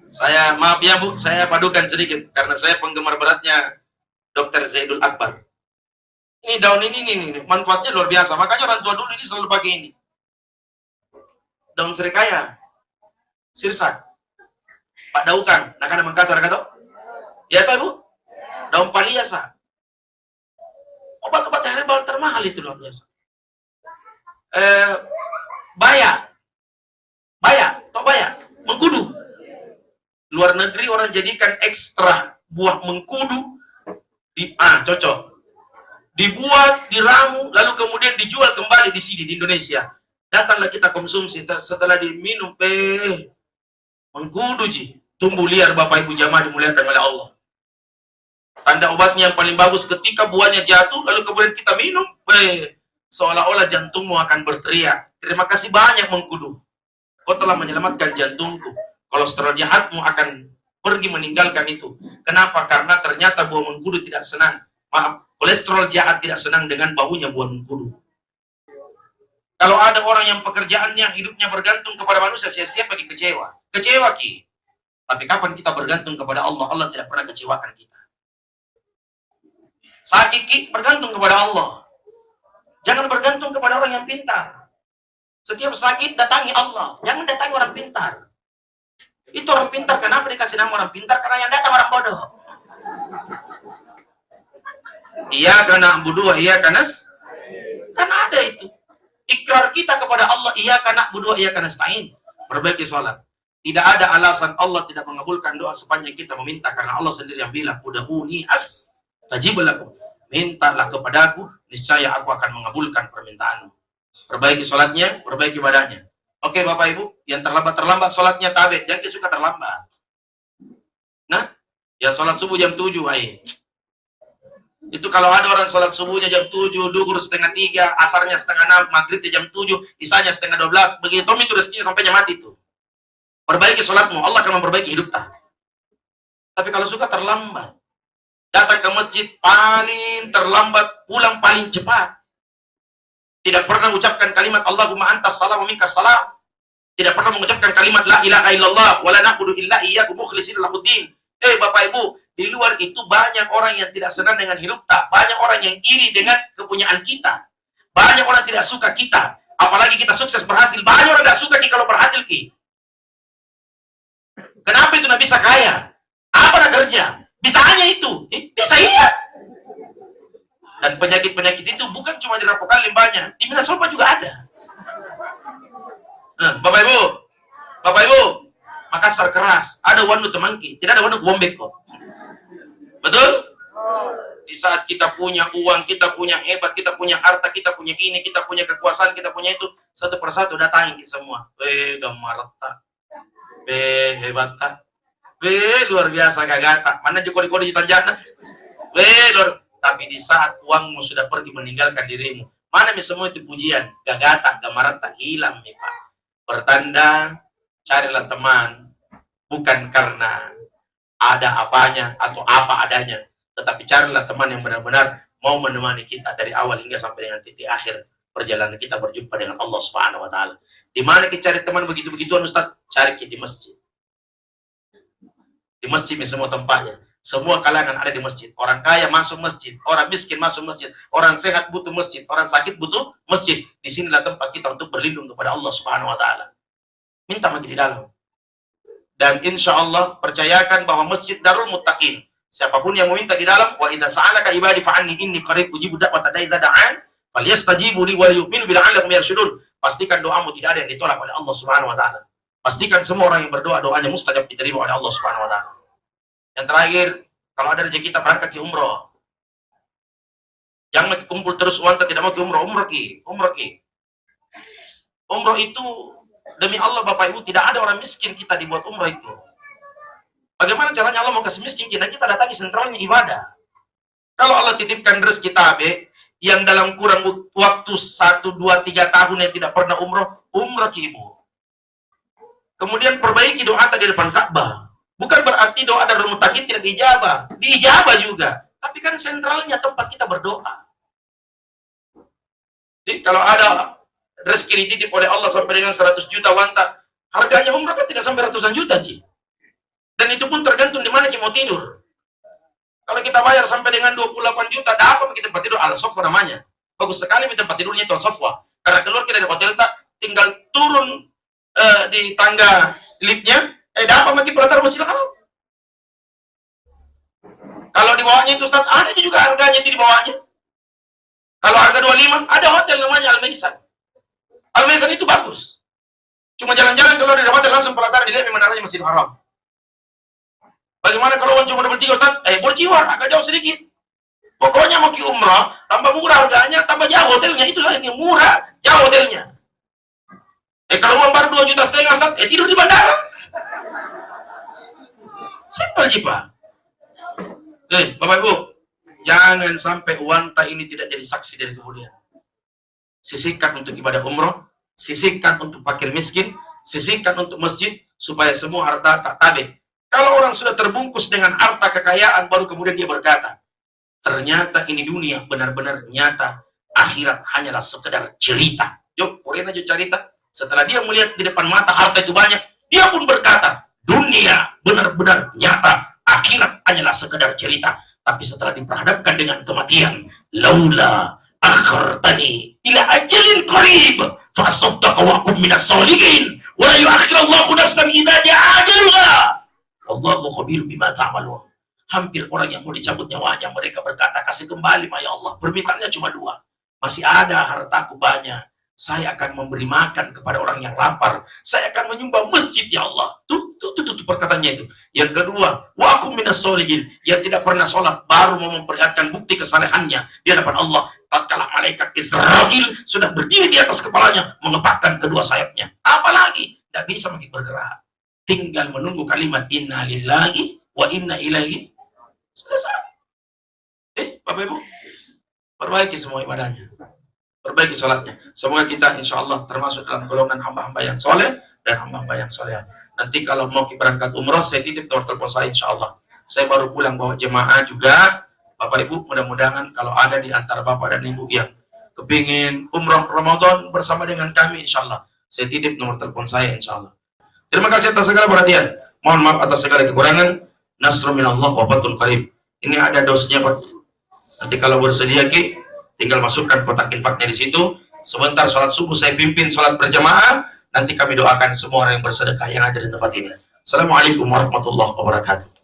Saya maaf ya Bu, saya padukan sedikit karena saya penggemar beratnya Dr. Zaidul Akbar. Ini daun ini manfaatnya luar biasa. Makanya orang tua dulu ini selalu pakai ini. Daun serikaya, sirsak, Pak Daukan, nak ada Makassar kata? Ya tahu Bu? Daun paliasa. Obat-obat herbal termahal itu luar biasa. Baya, mengkudu. Luar negeri orang jadikan ekstra buah mengkudu, cocok. Dibuat, diramu, lalu kemudian dijual kembali di sini, di Indonesia. Datanglah kita konsumsi, setelah diminum, mengkudu, tumbuh liar Bapak Ibu jamaah dimuliakan oleh Allah. Tanda obatnya yang paling bagus ketika buahnya jatuh, lalu kemudian kita minum, seolah-olah jantungmu akan berteriak, terima kasih banyak mengkudu. Kau telah menyelamatkan jantungku. Kolesterol jahatmu akan pergi meninggalkan itu. Kenapa? Karena ternyata buah mengkudu tidak senang. Maaf, kolesterol jahat tidak senang dengan baunya buah mengkudu. Kalau ada orang yang pekerjaannya, hidupnya bergantung kepada manusia, siap bagi kecewa. Kecewa, Ki. Tapi kapan kita bergantung kepada Allah? Allah tidak pernah kecewakan kita. Sakit, Ki, bergantung kepada Allah. Jangan bergantung kepada orang yang pintar. Setiap sakit, datangi Allah. Jangan datangi orang pintar. Itu orang pintar, kenapa dikasih nama orang pintar? Karena yang datang orang bodoh. Iya karena budua, iya karena ada itu. Ikrar kita kepada Allah, iya karena budua, iya karena stain. Perbaiki sholat. Tidak ada alasan Allah tidak mengabulkan doa sepanjang kita meminta, karena Allah sendiri yang bilang, udahuni astajib lakum. Mintalah kepadaku, niscaya aku akan mengabulkan permintaanmu. Perbaiki sholatnya, perbaiki ibadahnya. Oke Bapak Ibu, yang terlambat sholatnya tabe, jangan suka terlambat. Nah, yang sholat subuh jam 7, itu kalau ada orang sholat subuhnya jam 7, duhur setengah 3, asarnya setengah 6, maghribnya jam 7, isanya setengah 12, begitu itu rezekinya sampai mati itu. Perbaiki sholatmu, Allah akan memperbaiki hidup tak. Tapi kalau suka terlambat, datang ke masjid paling terlambat, pulang paling cepat. Tidak pernah mengucapkan kalimat Allahumma antas salam wa minkas salam. Tidak pernah mengucapkan kalimat la ilaha illallah wa la na'budu illa iyyakum mukhlishina lahuddin. Bapak Ibu, di luar itu banyak orang yang tidak senang dengan hidup tak. Banyak orang yang iri dengan kepunyaan kita. Banyak orang tidak suka kita. Apalagi kita sukses berhasil. Banyak orang tidak suka kita kalau berhasil, Ki. Kenapa itu tidak bisa kaya? Apa nak kerja? Bisa hanya itu. Bisa iya. Dan penyakit-penyakit itu bukan cuma di Rapokan banyak, di Minasopa juga ada. Bapak Ibu, Makassar keras, ada wanu temangki, tidak ada wanu gombek kok. Betul? Di saat kita punya uang, kita punya hebat, kita punya harta, kita punya ini, kita punya kekuasaan, kita punya itu, satu persatu datangi semua. Gamarata, hebat tak, luar biasa gagata. Mana joko-joko di tanjana, luar. Tapi di saat uangmu sudah pergi meninggalkan dirimu, mana semua itu pujian, gagata, gamarata, hilang nih Pak. Pertanda, carilah teman, bukan karena ada apanya atau apa adanya, tetapi carilah teman yang benar-benar mau menemani kita dari awal hingga sampai dengan titik akhir perjalanan kita berjumpa dengan Allah Subhanahu wa taala. Di mana kita cari teman begitu-begituan Ustaz? Cari di masjid. Di masjid semua tempatnya. Semua kalangan ada di masjid. Orang kaya masuk masjid, orang miskin masuk masjid, orang sehat butuh masjid, orang sakit butuh masjid. Disinilah tempat kita untuk berlindung kepada Allah Subhanahu wa taala. Minta lagi di dalam. Dan insya Allah percayakan bahwa masjid Darul Muttaqin. Siapapun yang meminta di dalam, wa idza sa'alaka ibadi fa'anni inni qarib ujibu da'wata da'i idza da'an falyastajibu li wal yu'minu bil 'allahum yarshudun. Pastikan doamu tidak ada yang ditolak oleh Allah Subhanahu wa taala. Pastikan semua orang yang berdoa doanya mustajab diterima oleh Allah Subhanahu wa taala. Yang terakhir, kalau ada rezeki kita berangkat ke umroh. Jangan kumpul terus uang tidak mau ke umroh. Umroh Ki. Umroh itu demi Allah Bapak Ibu, tidak ada orang miskin kita dibuat umroh itu. Bagaimana caranya Allah mau kasih miskin kita? Kita datangi sentralnya ibadah. Kalau Allah titipkan rezeki tabe yang dalam kurang waktu 1, 2, 3 tahun yang tidak pernah umroh Ki Ibu. Kemudian perbaiki doa di depan Ka'bah. Bukan berarti doa Darul Muttaqin tidak diijabah juga. Tapi kan sentralnya tempat kita berdoa. Jadi kalau ada rezeki dititip oleh Allah sampai dengan 100 juta wanta, harganya umrah kan tidak sampai ratusan juta, Ji. Dan itu pun tergantung di mana kita mau tidur. Kalau kita bayar sampai dengan 28 juta, dapat kita tempat tidur Al-Sofwa namanya. Bagus sekali tempat tidurnya itu Al-Sofwa. Karena keluar kita dari hotel tak, tinggal turun di tangga liftnya, dapat maki pelatar Masjidil Haram. Kalau di bawahnya itu Ustaz, ada juga harganya di bawahnya. Kalau harga 25, ada hotel namanya Al-Maisan. Al-Maisan itu bagus. Cuma jalan-jalan keluar dari hotel langsung pelatar di menaranya Masjidil Haram. Bagaimana kalau cuma bertiga Ustaz? Berjiwar, agak jauh sedikit. Pokoknya mau ke umrah, tambah murah harganya, tambah jauh hotelnya. Itu saja, murah, jauh hotelnya. Kalau uang baru 2,5 juta Ustaz, tidur di bandara. Simpel sih Pak. Bapak Ibu, jangan sampai wanita ini tidak jadi saksi dari kemudian. Sisihkan untuk ibadah umroh, sisihkan untuk fakir miskin, sisihkan untuk masjid, supaya semua harta tak tabeh. Kalau orang sudah terbungkus dengan harta kekayaan, baru kemudian dia berkata, ternyata ini dunia benar-benar nyata, akhirat hanyalah sekedar cerita. Yuk, Korean aja cerita. Setelah dia melihat di depan mata harta itu banyak, dia pun berkata, dunia benar-benar nyata, akhirat hanyalah sekedar cerita. Tapi setelah diperhadapkan dengan kematian, laula akhartani ila ajalin qarib fa asaddaqa wa akum minas sholihin wa la yu'akhirullahu nafsan idza jaa ajaluha wallahu khabirun bima ta'malun. Hampir orang yang mau dicabut nyawanya, mereka berkata, kasih kembali ya Allah. Permintaannya cuma 2. Masih ada hartaku banyak. Saya akan memberi makan kepada orang yang lapar. Saya akan menyumbang masjid ya Allah. Tuh perkataannya itu. Yang kedua, wa akum minas sholihin, yang tidak pernah sholat baru mau memperlihatkan bukti kesalehannya di hadapan Allah. Tatkala malaikat Israel sudah berdiri di atas kepalanya, mengepakkan kedua sayapnya. Apalagi tidak bisa makin bergerak. Tinggal menunggu kalimat inna lillahi wa inna ilaihi. Selesai. Bapak Ibu, perbaiki semua ibadahnya, perbaiki sholatnya. Semoga kita insya Allah termasuk dalam golongan hamba-hamba yang soleh dan hamba-hamba yang soleh. Nanti kalau mau berangkat umroh, saya titip nomor telepon saya insya Allah. Saya baru pulang bawa jemaah juga. Bapak Ibu, mudah-mudahan kalau ada di antara Bapak dan Ibu yang kepingin umroh Ramadan bersama dengan kami insya Allah, saya titip nomor telepon saya insya Allah. Terima kasih atas segala perhatian. Mohon maaf atas segala kekurangan. Nasrul minallah wa fathun qarib. Ini ada dosnya Pak. Nanti kalau bersedia Ki, tinggal masukkan kotak infaknya di situ. Sebentar sholat subuh saya pimpin sholat berjamaah. Nanti kami doakan semua orang yang bersedekah yang ada di tempat ini. Assalamualaikum warahmatullahi wabarakatuh.